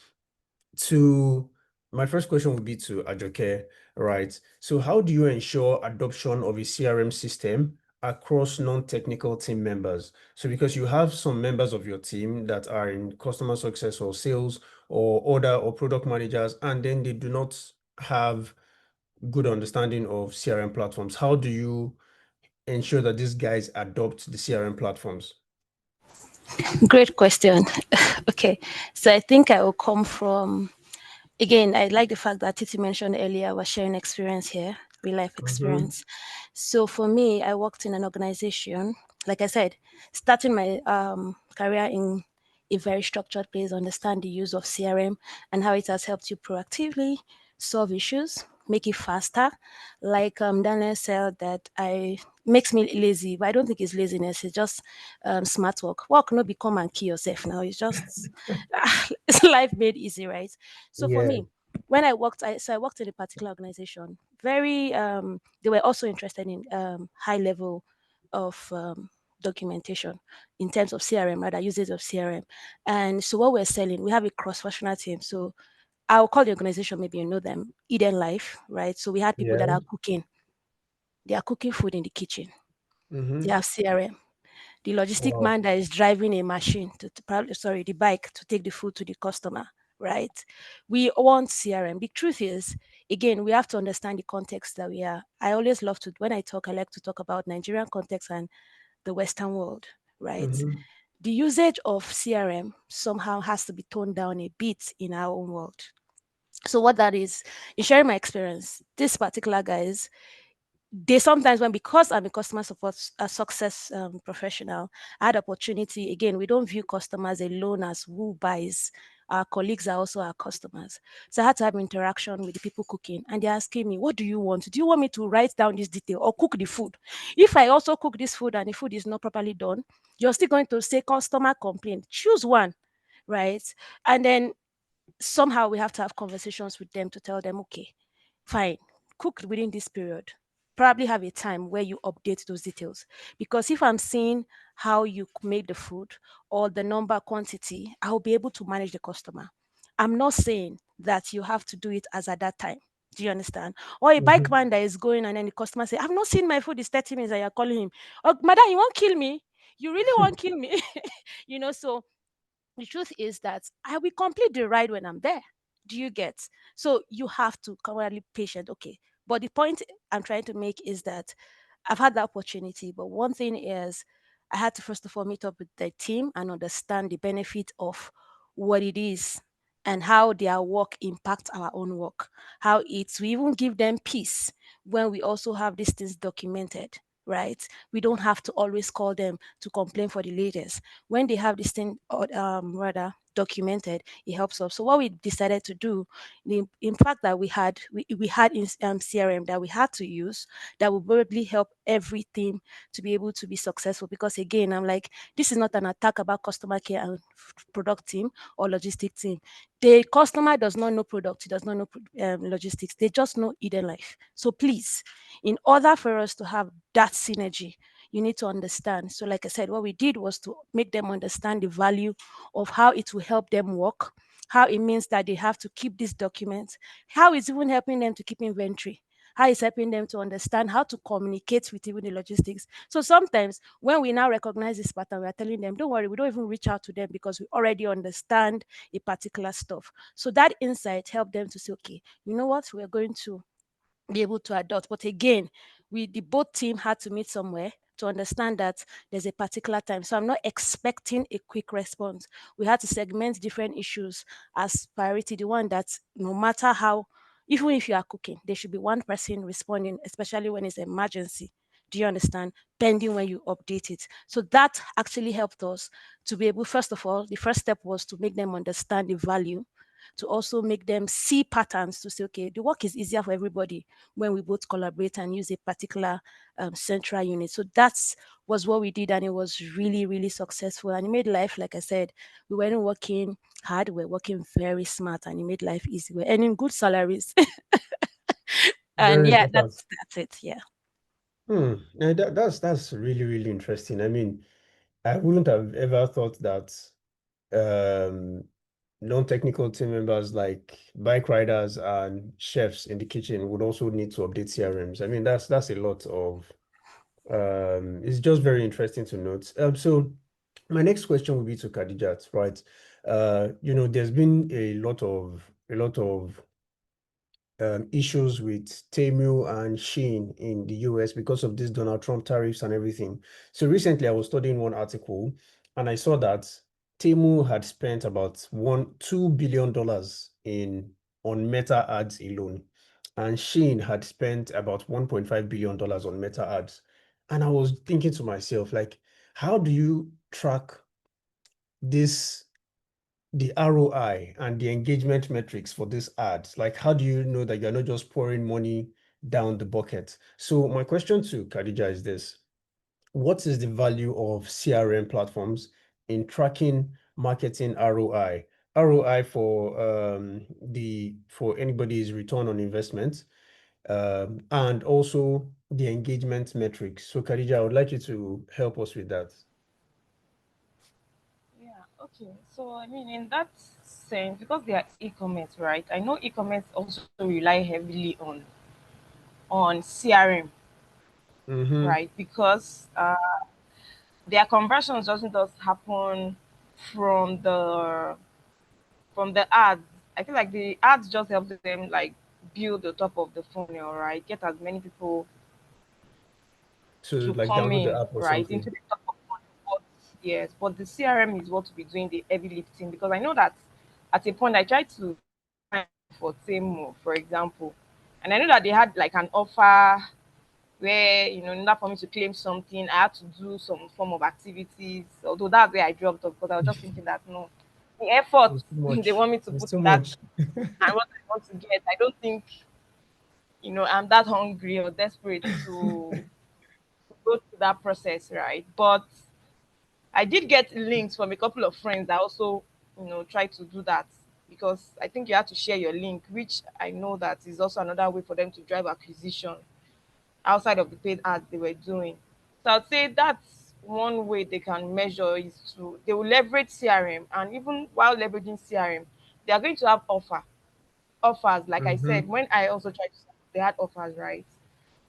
To my first question would be to Ajoke, right? So how do you ensure adoption of a CRM system across non-technical team members? So because you have some members of your team that are in customer success or sales or order or product managers, and then they do not have good understanding of CRM platforms. How do you ensure that these guys adopt the CRM platforms? Great question. Okay, so I think I will come from, again, I like the fact that Titi mentioned earlier, we're sharing experience here, real life experience. So for me, I worked in an organization, like I said, starting my career in a very structured place, understand the use of CRM and how it has helped you proactively solve issues, make it faster. Like Daniel said, that I makes me lazy, but I don't think it's laziness. It's just smart work. Work not become and kill yourself now. It's just it's life made easy, right? So for Yeah. me, when I worked, I worked in a particular organization. Very, they were also interested in high level of documentation in terms of CRM, rather uses of CRM. And so what we're selling, we have a cross-functional team. So I'll call the organization, maybe you know them, Eden Life, right? So we had people that Yeah. are cooking. They are cooking food in the kitchen. Mm-hmm. They have CRM. The logistic Wow. man that is driving a machine the bike to take the food to the customer, right? We want CRM. The truth is, again, we have to understand the context that we are. I always love to, when I talk, I like to talk about Nigerian context and the Western world, right? Mm-hmm. The usage of CRM somehow has to be toned down a bit in our own world. So what that is, in sharing my experience, this particular guys, they sometimes, when, because I'm a customer support success professional, I had opportunity. Again, we don't view customers alone as who buys. Our colleagues are also our customers. So I had to have interaction with the people cooking, and they're asking me, what do you want? Do you want me to write down this detail or cook the food? If I also cook this food and the food is not properly done, you're still going to say customer complaint. Choose one, right? And then somehow we have to have conversations with them to tell them, okay, fine, cook within this period. Probably have a time where you update those details. Because if I'm seeing how you made the food or the number quantity, I'll be able to manage the customer. I'm not saying that you have to do it as at that time. Do you understand? Or a bike Mm-hmm. man that is going and then the customer say, I've not seen my food, it's 30 minutes and you're calling him. Oh, madam, you won't kill me. You really won't kill me. So the truth is that I will complete the ride when I'm there. Do you get? So you have to currently patient. Okay. But the point I'm trying to make is that I've had the opportunity, but one thing is I had to first of all meet up with the team and understand the benefit of what it is and how their work impacts our own work. How it's we even give them peace when we also have these things documented, right? We don't have to always call them to complain for the latest. When they have this thing rather documented, it helps us. So what we decided to do, in fact, that we had in CRM that we had to use that will probably help everything to be able to be successful. Because again, I'm like, this is not an attack about customer care and product team or logistic team. The customer does not know product, he does not know logistics. They just know Eden Life. So please, in order for us to have that synergy, you need to understand. So like I said, what we did was to make them understand the value of how it will help them work, how it means that they have to keep these documents, how it's even helping them to keep inventory, how it's helping them to understand how to communicate with even the logistics. So sometimes when we now recognize this pattern, we are telling them, don't worry, we don't even reach out to them because we already understand a particular stuff. So that insight helped them to say, okay, you know what, we're going to be able to adopt. But again, the both team had to meet somewhere to understand that there's a particular time. So I'm not expecting a quick response. We had to segment different issues as priority. The one that no matter how, even if you are cooking, there should be one person responding, especially when it's emergency. Do you understand? Pending when you update it. So that actually helped us to be able, first of all, the first step was to make them understand the value. to also make them see patterns to say, okay, the work is easier for everybody when we both collaborate and use a particular central unit. So that's was what we did, and it was really, really successful. And it made life, like I said, we weren't working hard, we were working very smart, and it made life easy. We're earning good salaries. And Very yeah, important. that's it. Yeah. That's really, really interesting. I mean, I wouldn't have ever thought that um, non-technical team members like bike riders and chefs in the kitchen would also need to update CRMs. I mean, that's a lot of it's just very interesting to note. So my next question will be to Kadijat, right? There's been a lot of issues with Temu and Shein in the US because of this Donald Trump tariffs and everything. So recently I was studying one article and I saw that Temu had spent about $2 billion on Meta ads alone. And Shein had spent about $1.5 billion on Meta ads. And I was thinking to myself, like, how do you track the ROI and the engagement metrics for this ads? Like, how do you know that you're not just pouring money down the bucket? So my question to Khadija is this: what is the value of CRM platforms in tracking marketing ROI? ROI for anybody's return on investment, and also the engagement metrics. So Khadija, I would like you to help us with that. Yeah, okay. So I mean, in that sense, because they are e-commerce, right? I know e-commerce also rely heavily on CRM, Mm-hmm. right? Because their conversions doesn't just happen from the from the ads. I feel like the ads just help them like build the top of the funnel, right? Get as many people To to like come download the in, app or right, into something. the top of funnel. But yes, but the CRM is what will be doing the heavy lifting, because I know that at a point I tried to find for Temu, for example, and I know that they had like an offer where, in order for me to claim something, I had to do some form of activities. Although that's where I dropped off, because I was just thinking that no, the effort It's too they much. want me to It's put too in that much. and what I want to get, I don't think I'm that hungry or desperate to go through that process, right? But I did get links from a couple of friends that also, try to do that, because I think you have to share your link, which I know that is also another way for them to drive acquisition outside of the paid ads they were doing. So I'd say that's one way they can measure is they will leverage CRM, and even while leveraging CRM, they are going to have offers. Like I Mm-hmm. said, when I also tried to, they had offers, right?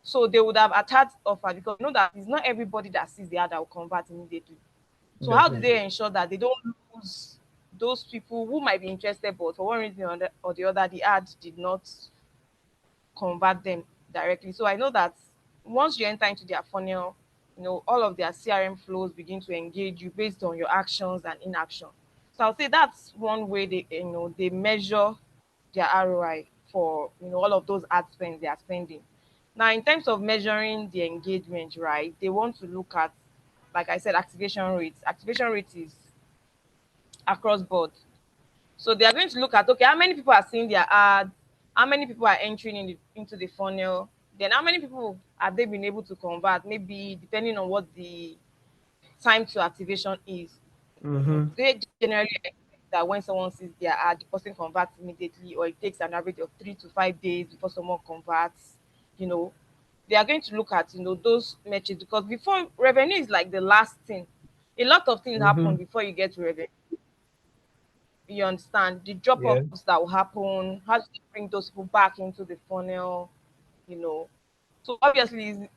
So they would have attached offer, because you know that it's not everybody that sees the ad that will convert immediately. So how do Definitely. they ensure that they don't lose those people who might be interested, but for one reason or the other, the ad did not convert them directly? So I know that once you enter into their funnel, all of their CRM flows begin to engage you based on your actions and inaction. So I'll say that's one way they measure their ROI for all of those ad spends they are spending. Now, in terms of measuring the engagement, right, they want to look at, like I said, activation rates. Activation rate is across board. So they are going to look at, okay, how many people are seeing their ads, how many people are entering into the funnel, then how many people have they been able to convert, maybe depending on what the time to activation is. Mm-hmm. They generally expect that when someone sees their ad, the person converts immediately, or it takes an average of 3 to 5 days before someone converts. You know, they are going to look at those metrics, because before revenue is like the last thing. A lot of things happen Mm-hmm. before you get to revenue. You understand the Yeah. drop-offs that will happen. How do you bring those people back into the funnel? You know, so obviously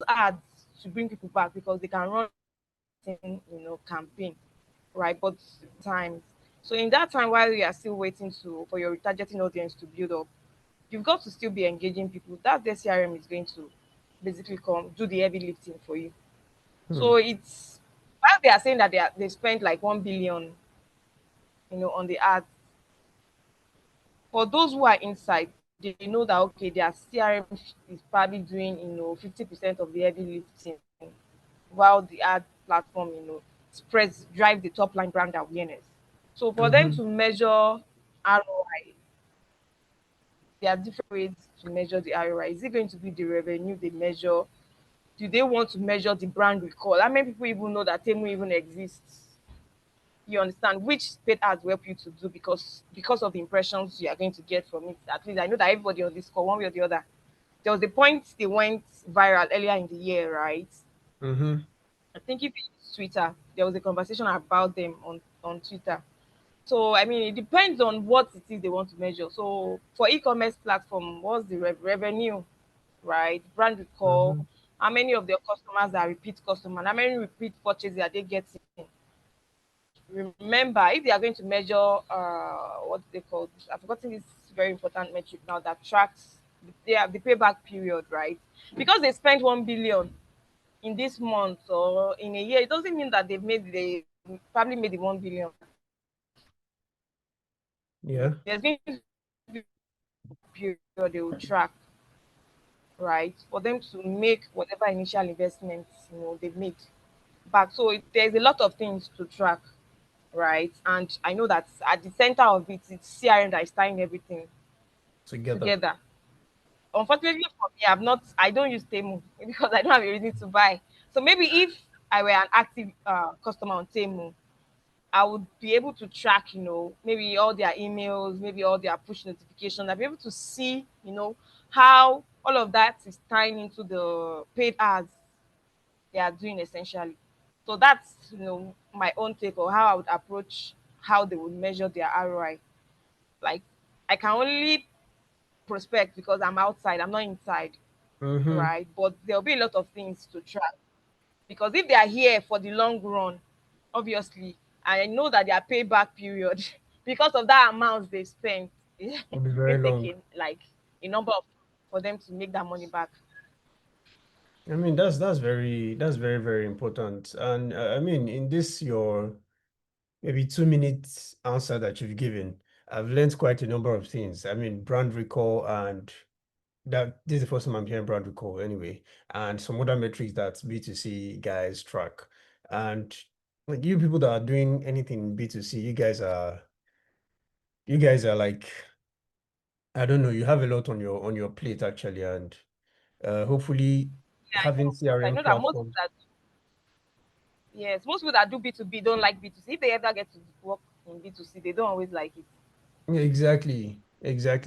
ads to bring people back, because they can run campaign, right? But times, so in that time while you are still waiting for your retargeting audience to build up, you've got to still be engaging people. That the CRM is going to basically come do the heavy lifting for you. Hmm. So it's while they are saying that they spent like 1 billion, on the ads, for those who are inside, they know that okay, their CRM is probably doing 50% of the heavy lifting, while the ad platform, spreads, drive the top line brand awareness. So for them to measure ROI, there are different ways to measure the ROI. Is it going to be the revenue they measure? Do they want to measure the brand recall? How many people even know that Temu even exists? You understand? Which paid ads will help you to do because of the impressions you are going to get from it. At least I know that everybody on this call, one way or the other. There was the point they went viral earlier in the year, right? I think if you use Twitter, there was a conversation about them on Twitter. So I mean, it depends on what it is they want to measure. So for e-commerce platform, what's the revenue, right? Brand recall. How many of their customers are repeat customers? How many repeat purchases are they getting? Remember, if they are going to measure what they call, I've forgotten this very important metric now that tracks the payback period, right? Because they spent 1 billion in this month or in a year, it doesn't mean that they probably made the 1 billion. Yeah. There's going to be a period they will track, right, for them to make whatever initial investments they've made back. So there's a lot of things to track, right? And I know that at the center of it, it's CRM that is tying everything together. Unfortunately for me, I don't use Temu because I don't have a reason to buy. So maybe if I were an active customer on Temu, I would be able to track, maybe all their emails, maybe all their push notifications. I'll be able to see, how all of that is tying into the paid ads they are doing essentially. So that's, my own take on how I would approach how they would measure their ROI. Like, I can only prospect because I'm outside, I'm not inside, right? But there'll be a lot of things to track because if they are here for the long run, obviously, I know that their payback period, because of that amount they spent, Will be it's very going to long. take like a number of for them to make that money back. I mean, that's very, very important. And I mean, in this your maybe 2 minutes answer that you've given, I've learned quite a number of things. I mean, brand recall, and that this is the first time I'm hearing brand recall anyway, and some other metrics that B2C guys track. And like you people that are doing anything in B2C, you guys are like, I don't know, you have a lot on your plate actually, and hopefully Yeah, having I CRM know that most people platforms. that yes, most people that do B2B don't like B2C. If they ever get to work in B2C, they don't always like it. Yeah, exactly.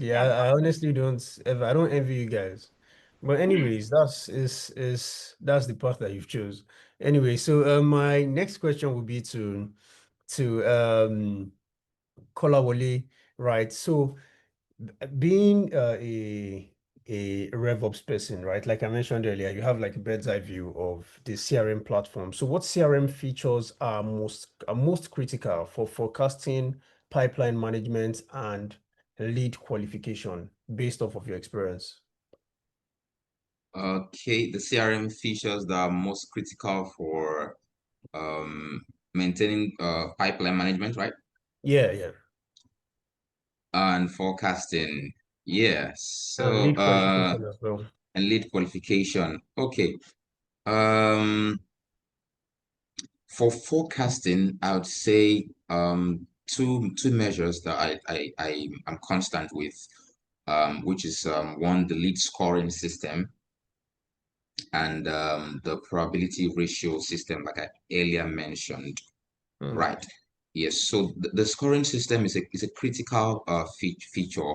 Yeah, I honestly don't ever, I don't envy you guys. But anyways, that's the path that you've chose. Anyway, so my next question would be to Kolawole, right? So being a RevOps person, right? Like I mentioned earlier, you have like a bird's eye view of the CRM platform. So what CRM features are most critical for forecasting, pipeline management, and lead qualification based off of your experience? Okay, the CRM features that are most critical for maintaining pipeline management, right? Yeah. And forecasting. Yeah. And So lead qualification as well. and lead qualification. Okay. Um for forecasting, I would say two measures that I am constant with, which is one, the lead scoring system, and the probability ratio system, like I earlier mentioned. Right. Yes. So the scoring system is a critical feature.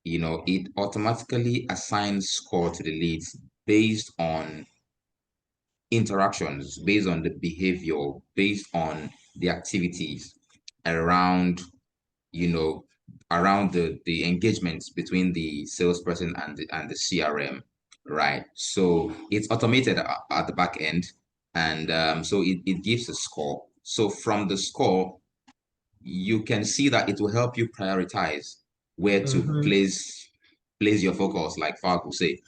It automatically assigns score to the leads based on interactions, based on the behavior, based on the activities around, you know, around the engagements between the salesperson and the CRM, right? So it's automated at the back end, and so it gives a score. So from the score, you can see that it will help you prioritize where to place your focus, like Fark will say,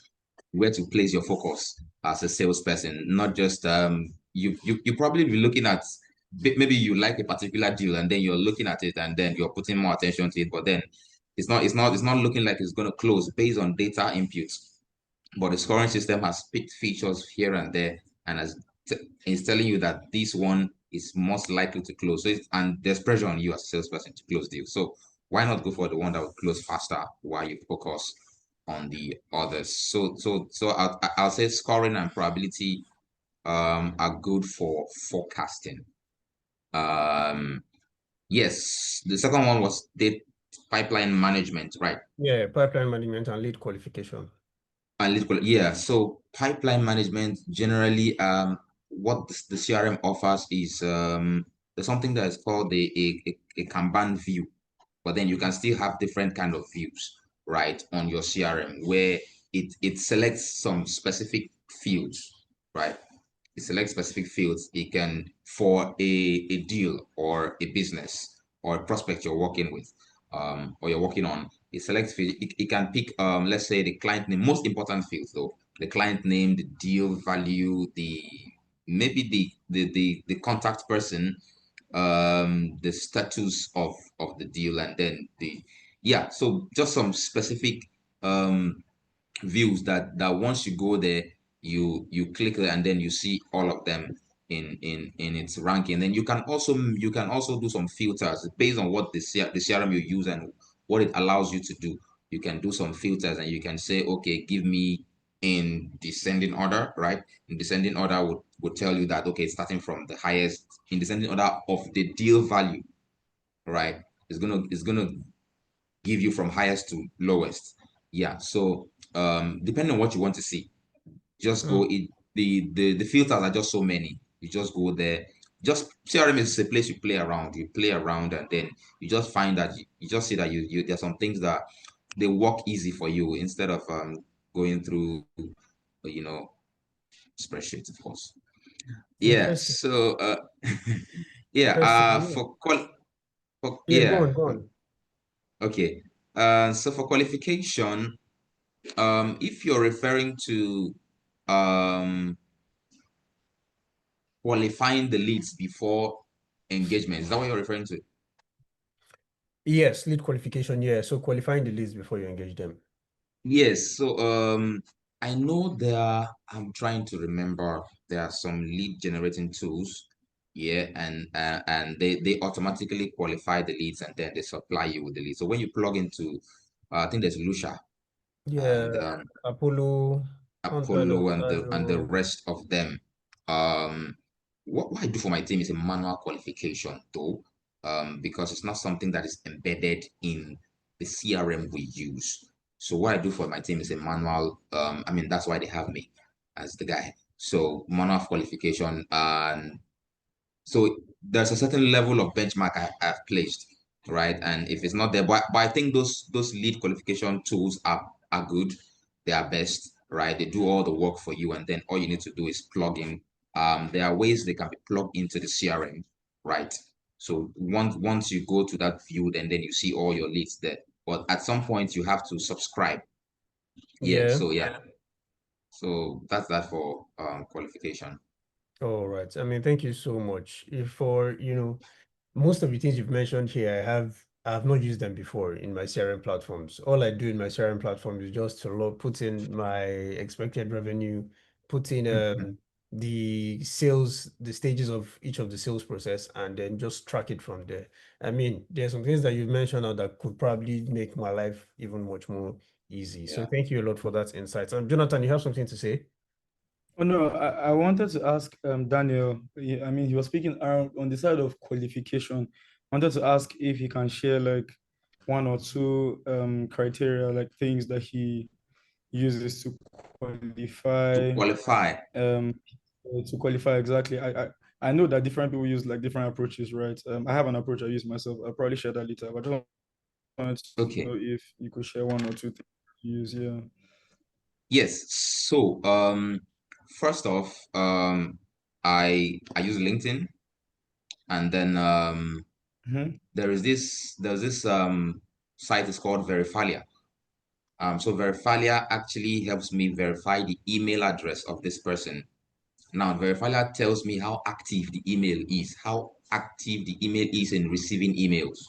where to place your focus as a salesperson, not just you probably be looking at, maybe you like a particular deal and then you're looking at it and then you're putting more attention to it, but then it's not looking like it's going to close based on data inputs. But the scoring system has picked features here and there and has is telling you that this one is most likely to close. So and there's pressure on you as a salesperson to close deals. So why not go for the one that will close faster while you focus on the others? So I'll say scoring and probability are good for forecasting. Yes, the second one was pipeline management, right? Yeah, pipeline management and lead qualification. Yeah, so pipeline management generally, what the CRM offers is there's something that is called a Kanban view, but then you can still have different kind of views, right, on your CRM where it selects some specific fields, right? It selects specific fields. It can for a deal or a business or a prospect you're working with, or you're working on. It selects field. It can pick let's say the client name, most important fields though, the client name, the deal value, the maybe the contact person, the status of the deal, and then so just some specific views that once you go there, you click it and then you see all of them in its ranking. Then you can also do some filters based on what the CRM you use and what it allows you to do. You can do some filters and you can say, okay, give me in descending order, right? In descending order would tell you that, okay, starting from the highest, in descending order of the deal value, right? It's gonna give you from highest to lowest. Yeah, so depending on what you want to see, just go it the filters are just so many. You just go there. Just CRM is a place you play around. You play around and then you just find that you just see that you there's some things that they work easy for you instead of going through spreadsheets, of course. Yeah, so yeah, yeah, go on. Okay. So for qualification, if you're referring to qualifying the leads before engagement, is that what you're referring to? Yes, lead qualification. Yeah, so qualifying the leads before you engage them. Yes. So I know I'm trying to remember, there are some lead generating tools. Yeah, and they automatically qualify the leads and then they supply you with the leads. So when you plug into, I think there's Lucia. Yeah, And Apollo and the rest of them. What I do for my team is a manual qualification though, because it's not something that is embedded in the CRM we use. So what I do for my team is a manual. I mean, that's why they have me as the guy. So manual qualification, and so there's a certain level of benchmark I've placed, right? And if it's not there, but I think those lead qualification tools are good. They are best, right? They do all the work for you, and then all you need to do is plug in. There are ways they can be plugged into the CRM, right? So once you go to that view, and then you see all your leads there. But at some point you have to subscribe. Yeah. So yeah. So that's that for qualification. All right. I mean, thank you so much. For most of the things you've mentioned here, I have not used them before in my CRM platforms. All I do in my CRM platform is just to put in my expected revenue, put in the stages of each of the sales process, and then just track it from there. I mean, there's some things that you've mentioned now that could probably make my life even much more easy. So thank you a lot for that insight. Jonathan, you have something to say? Oh no, I wanted to ask Daniel. I mean, he was speaking on the side of qualification. I wanted to ask if he can share like one or two criteria, like things that he uses to qualify. To qualify exactly. I know that different people use like different approaches, right? I have an approach I use myself. I'll probably share that later. But I just wanted to know if you could share one or two things you use. Yeah. Yes. So first off, I use LinkedIn, and then there's this site is called Verifalia. So Verifalia actually helps me verify the email address of this person. Now Verifalia tells me how active the email is, in receiving emails,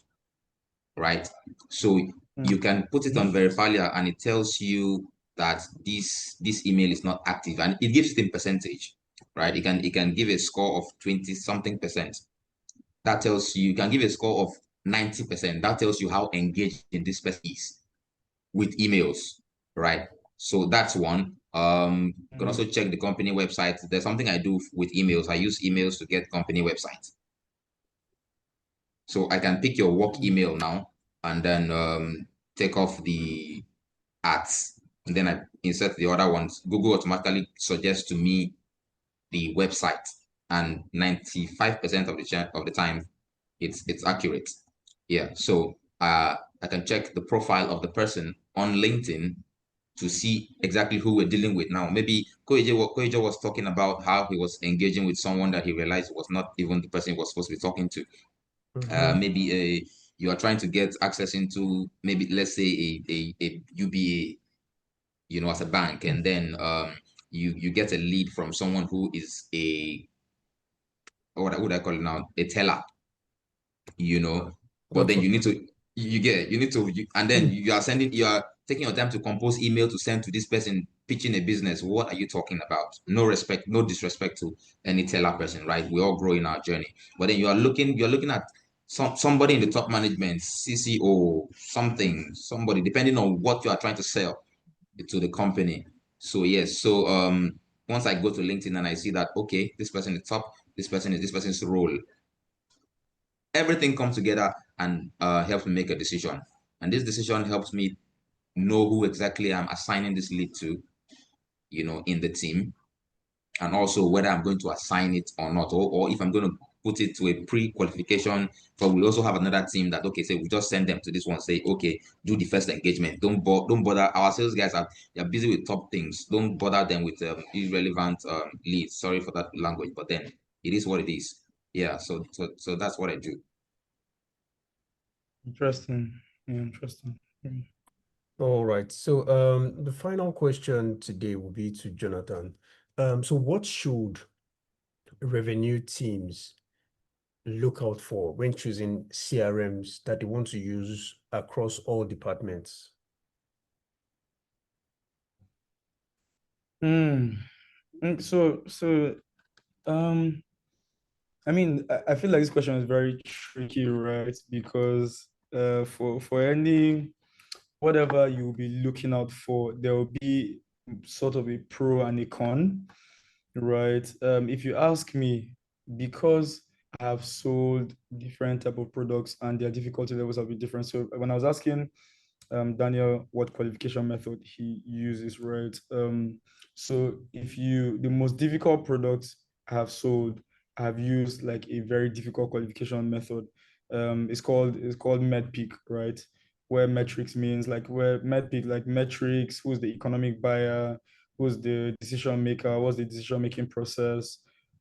right? So you can put it on Verifalia and it tells you that this email is not active, and it gives it in percentage. right? It can give a score of 20 something percent. That tells you, can give a score of 90%. That tells you how engaged in this person is with emails, right? So that's one. You can also check the company website. There's something I do with emails. I use emails to get company websites. So I can pick your work email now and then take off the ads, and then I insert the other ones. Google automatically suggests to me the website, and 95% of the time it's accurate. Yeah. So I can check the profile of the person on LinkedIn to see exactly who we're dealing with now. Maybe Koijo was talking about how he was engaging with someone that he realized was not even the person he was supposed to be talking to. Maybe you are trying to get access into, maybe let's say a UBA, you know, as a bank, and then you get a lead from someone who is what would I call it now, a teller, you know. But then you need to and then you are taking your time to compose email to send to this person pitching a business. What are you talking about? No respect, no disrespect to any teller person, right? We all grow in our journey. But then you're looking at somebody in the top management, CCO, somebody, depending on what you are trying to sell to the company. So yes, so once I go to LinkedIn and I see that, okay, this person is top, this person's role, everything comes together and helps me make a decision. And this decision helps me know who exactly I'm assigning this lead to, you know, in the team, and also whether I'm going to assign it or not, or if I'm going to put it to a pre-qualification. But we also have another team that, okay, say we just send them to this one, say, okay, do the first engagement. Don't bother. Our sales guys they're busy with top things. Don't bother them with irrelevant leads. Sorry for that language, but then it is what it is. Yeah, so that's what I do. Interesting. Yeah, interesting. All right. So the final question today will be to Jonathan. So what should revenue teams look out for when choosing CRMs that they want to use across all departments? So I mean, I feel like this question is very tricky, right? Because for any whatever you'll be looking out for, there will be sort of a pro and a con, right? If you ask me, because I have sold different type of products and their difficulty levels have been different. So when I was asking Daniel what qualification method he uses, right? So the most difficult products I have sold, I have used like a very difficult qualification method. It's called MEDPIC, right? Where metrics means like where MEDPIC, like metrics, who's the economic buyer, who's the decision maker, what's the decision making process,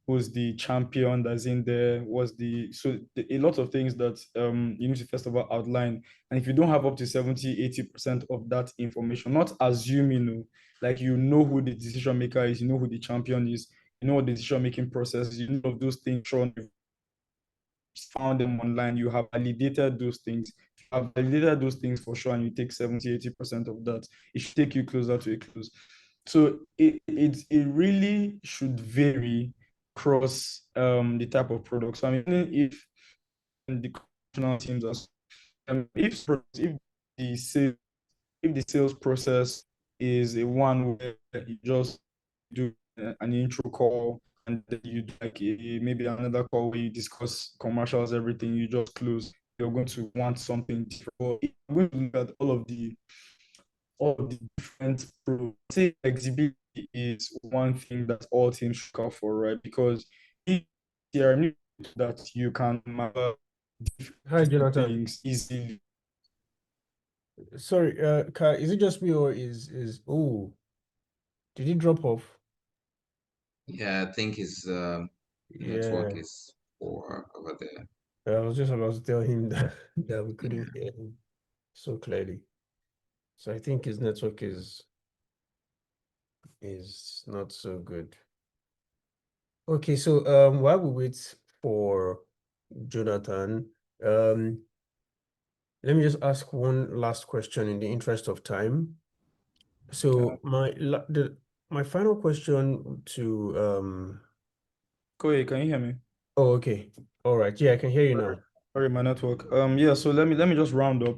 who's the champion that's in there, a lot of things that you need to first of all outline. And if you don't have up to 70-80% of that information, not assuming, like you know who the decision maker is, you know who the champion is, you know what the decision making process is, you know those things, Sean, found them online, you have validated those things. If you have validated those things for sure, and you take 70-80% of that, it should take you closer to a close. So it really should vary across the type of product. So I mean, if the professional teams are, if the sales process is a one where you just do an intro call, and then you do like maybe another call where you discuss commercials, everything, you just close, you're going to want something different. But if you're going to look at all of the different pros, say exhibit is one thing that all teams should go for, right? Because there are that you can maneuver Hi, Jonathan. things easily. Sorry, is it just me or is did he drop off? Yeah, I think his network is poor over there. I was just about to tell him that we couldn't hear him so clearly. So I think his network is not so good. Okay, so while we wait for Jonathan, let me just ask one last question in the interest of time. So my final question to Koye, can you hear me? Oh, okay. All right. Yeah, I can hear you now. Sorry, my network. Yeah, so let me just round up.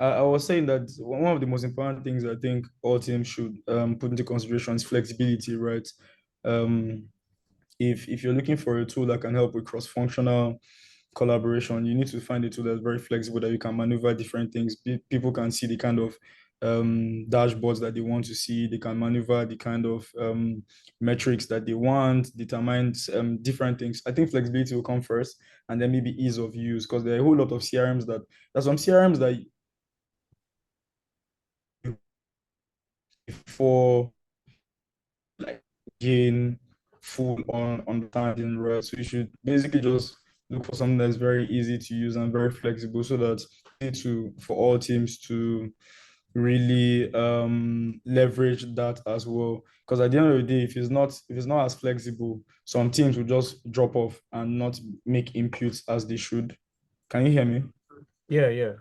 I was saying that one of the most important things I think all teams should put into consideration is flexibility, right? Um, if you're looking for a tool that can help with cross-functional collaboration, you need to find a tool that's very flexible, that you can maneuver different things. People can see the kind of dashboards that they want to see. They can maneuver the kind of metrics that they want, determine different things. I think flexibility will come first, and then maybe ease of use, because there are a whole lot of CRMs there's some CRMs that for like gain full on understanding, right? So you should basically just look for something that's very easy to use and very flexible, so that for all teams to really leverage that as well. Because at the end of the day, if it's not as flexible, some teams will just drop off and not make inputs as they should. Can you hear me? Yeah.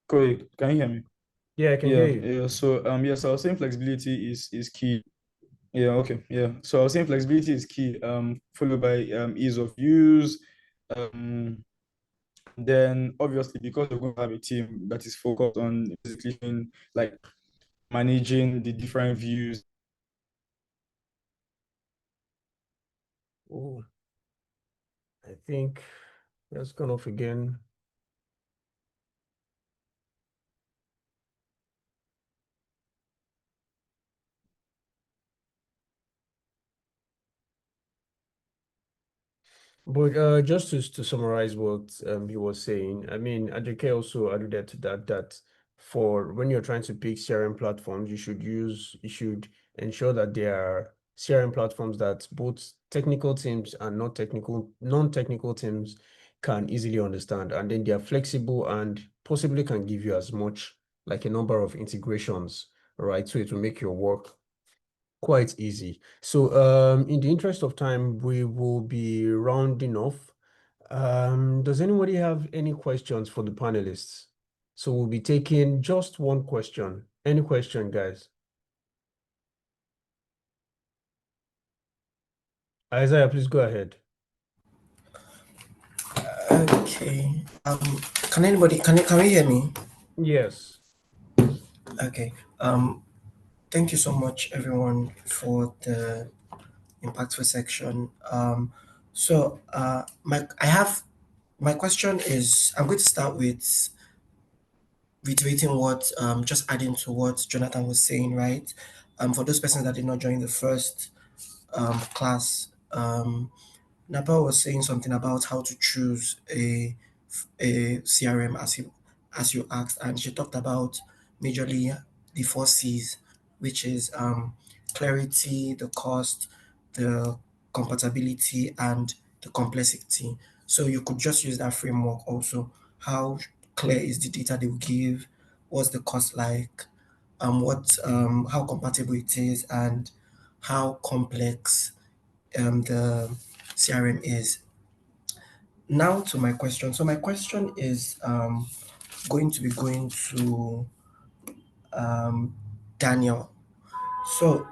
Corey, can you hear me? Yeah, I can hear you. Yeah. So I was saying flexibility is key. Yeah, okay. Yeah. So I was saying flexibility is key, followed by ease of use. Um, then obviously, because you're going to have a team that is focused on basically like managing the different views. Oh, I think that's gone off again. But just to summarize what he was saying, I mean, Ajoke also alluded to that for when you're trying to pick CRM platforms, you should ensure that there are CRM platforms that both technical teams and non-technical teams can easily understand, and then they are flexible and possibly can give you as much like a number of integrations, right? So it will make your work quite easy. So in the interest of time, we will be rounding off. Does anybody have any questions for the panelists? So we'll be taking just one question. Any question, guys? Isaiah, please go ahead. Okay. Can you hear me? Yes. Okay. Thank you so much everyone for the impactful section. My question is, I'm going to start with reiterating what just adding to what Jonathan was saying, right? For those persons that did not join the first class, Napa was saying something about how to choose a CRM as you asked, and she talked about majorly the four C's, which is clarity, the cost, the compatibility, and the complexity. So you could just use that framework also. How clear is the data they will give? What's the cost like? How compatible it is, and how complex the CRM is. Now to my question. So my question is going to be going to Daniel. So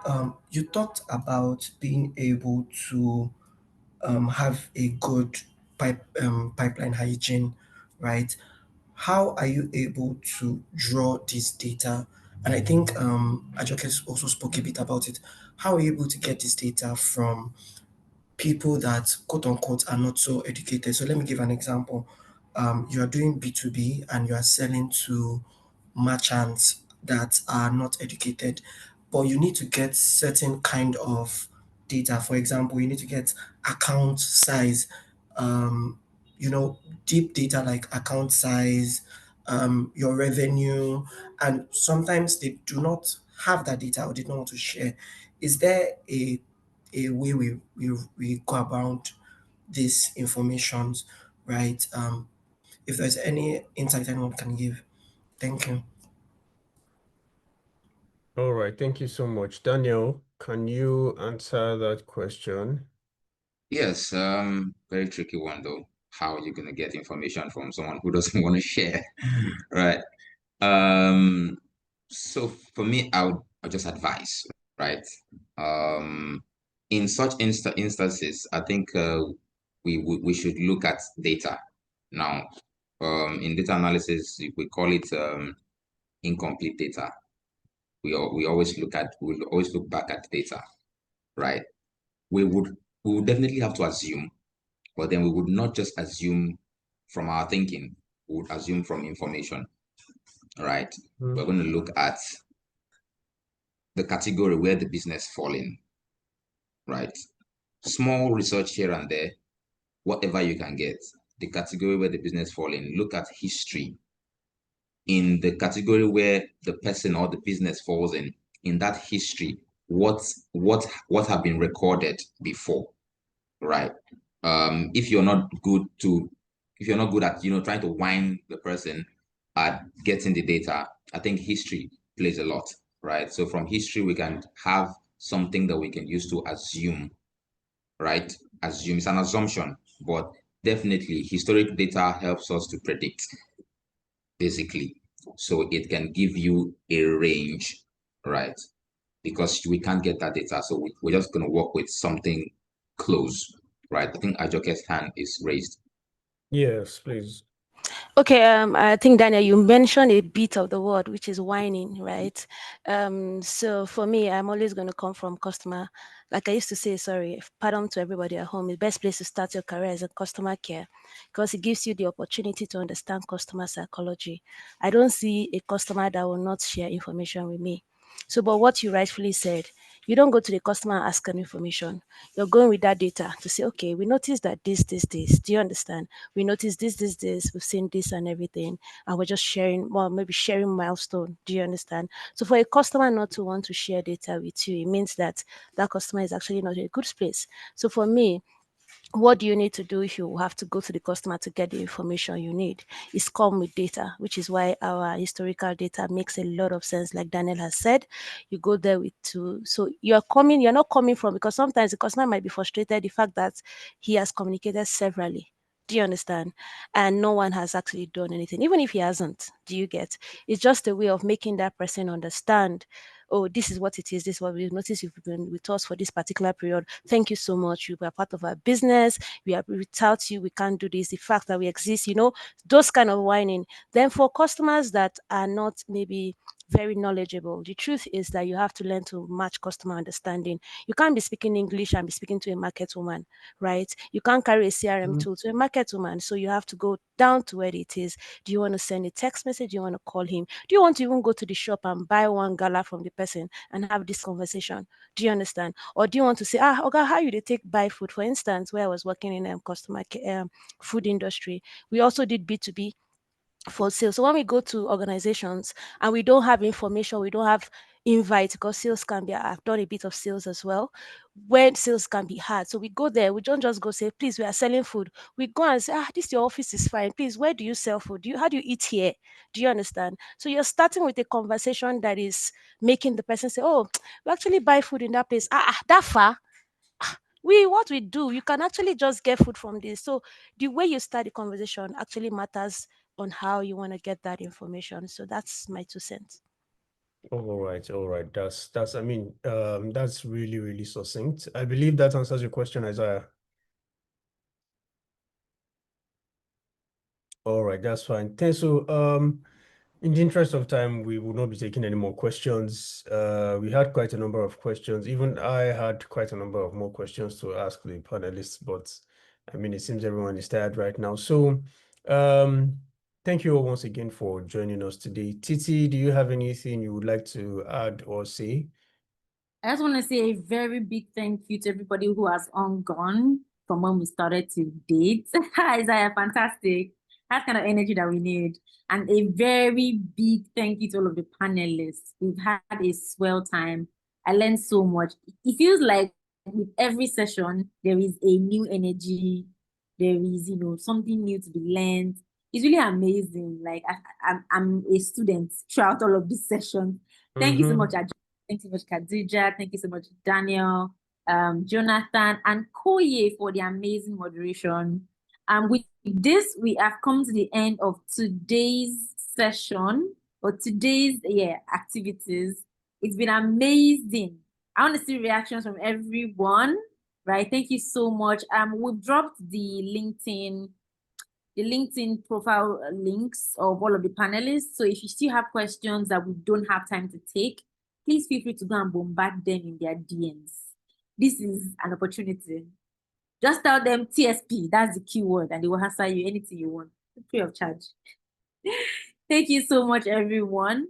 you talked about being able to have a good pipeline hygiene, right? How are you able to draw this data? And I think Ajoke also spoke a bit about it. How are you able to get this data from people that quote unquote are not so educated? So let me give an example. You are doing B2B and you are selling to merchants that are not educated, but you need to get certain kind of data. For example, you need to get account size, um, deep data like account size, your revenue, and sometimes they do not have that data or they don't want to share. Is there a way we go about these informations, right? If there's any insight anyone can give, thank you. All right. Thank you so much. Daniel, can you answer that question? Yes, very tricky one though. How are you gonna get information from someone who doesn't want to share? Right. So for me, I'll just advise, right? Um, in such instances, I think we should look at data. Now, in data analysis, we call it incomplete data. We always look back at data, right? We would definitely have to assume, but then we would not just assume from our thinking. We would assume from information, right? We're going to look at the category where the business fall in, right? Small research here and there, whatever you can get. The category where the business fall in, look at history. In the category where the person or the business falls in that history, what have been recorded before, right? If you're not good at trying to whine the person at getting the data, I think history plays a lot, right? So from history we can have something that we can use to assume, right? Assume, it's an assumption, but definitely historic data helps us to predict, basically. So it can give you a range, right? Because we can't get that data, so we're just going to work with something close, right? I think Ajoke's hand is raised. Yes, please. Okay, I think Daniel, you mentioned a bit of the word, which is whining, right? So for me, I'm always going to come from customer. Like I used to say, sorry, pardon to everybody at home, the best place to start your career is in customer care, because it gives you the opportunity to understand customer psychology. I don't see a customer that will not share information with me. So, but what you rightfully said, you don't go to the customer and ask an information. You're going with that data to say, okay, we noticed that this. Do you understand? We noticed this. We've seen this and everything, and we're just sharing, well, maybe sharing milestone. Do you understand? So for a customer not to want to share data with you, it means that that customer is actually not in a good place. So for me, what do you need to do if you have to go to the customer to get the information you need? Is come with data, which is why our historical data makes a lot of sense. Like Daniel has said, you go there with two. So you're not coming from, because sometimes the customer might be frustrated the fact that he has communicated severally. Do you understand? And no one has actually done anything, even if he hasn't. Do you get? It's just a way of making that person understand, oh, this is what it is. This is what we've noticed. You've been with us for this particular period. Thank you so much. You were part of our business. Without you, we can't do this. The fact that we exist, those kind of whining. Then for customers that are not maybe very knowledgeable, the truth is that you have to learn to match customer understanding. You can't be speaking English and be speaking to a market woman, right? You can't carry a CRM tool to a market woman. So you have to go down to where it is. Do you want to send a text message? Do you want to call him? Do you want to even go to the shop and buy one gala from the person and have this conversation? Do you understand? Or do you want to say, okay, how you take buy food? For instance, where I was working in customer food industry, we also did B2B for sales. So when we go to organizations and we don't have information, we don't have invite, because sales can be, I've done a bit of sales as well, when sales can be hard. So we go there, we don't just go say, please, we are selling food. We go and say, this your office is fine. Please, where do you sell food? How do you eat here? Do you understand? So you're starting with a conversation that is making the person say, oh, we actually buy food in that place. That far? What we do, you can actually just get food from this. So the way you start the conversation actually matters on how you want to get that information. So that's my 2 cents. All right. That's really, really succinct. I believe that answers your question, Isaiah. All right, that's fine. So, in the interest of time, we will not be taking any more questions. We had quite a number of questions. Even I had quite a number of more questions to ask the panelists, but I mean, it seems everyone is tired right now. So, thank you all once again for joining us today. Titi, do you have anything you would like to add or say? I just want to say a very big thank you to everybody who has gone from when we started to date. Isaiah, fantastic. That's kind of energy that we need. And a very big thank you to all of the panelists. We've had a swell time. I learned so much. It feels like with every session, there is a new energy. There is, something new to be learned. It's really amazing. Like I'm a student throughout all of these sessions. Thank you so much, Ajoke. Thank you so much, Kadijat. Thank you so much, Daniel, Jonathan, and Koye for the amazing moderation. With this, we have come to the end of today's session or today's activities. It's been amazing. I want to see reactions from everyone, right? Thank you so much. We've dropped the LinkedIn profile links of all of the panelists. So if you still have questions that we don't have time to take, please feel free to go and bombard them in their DMs. This is an opportunity. Just tell them TSP, that's the keyword, and they will answer you anything you want, free of charge. Thank you so much, everyone.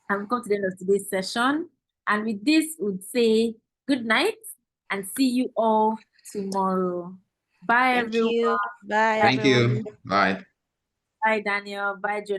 And we come to the end of today's session. And with this, we'd say good night and see you all tomorrow. Bye, Thank everyone. you. Bye, Thank everyone. you. Bye. Bye, Daniel. Bye, Jonathan.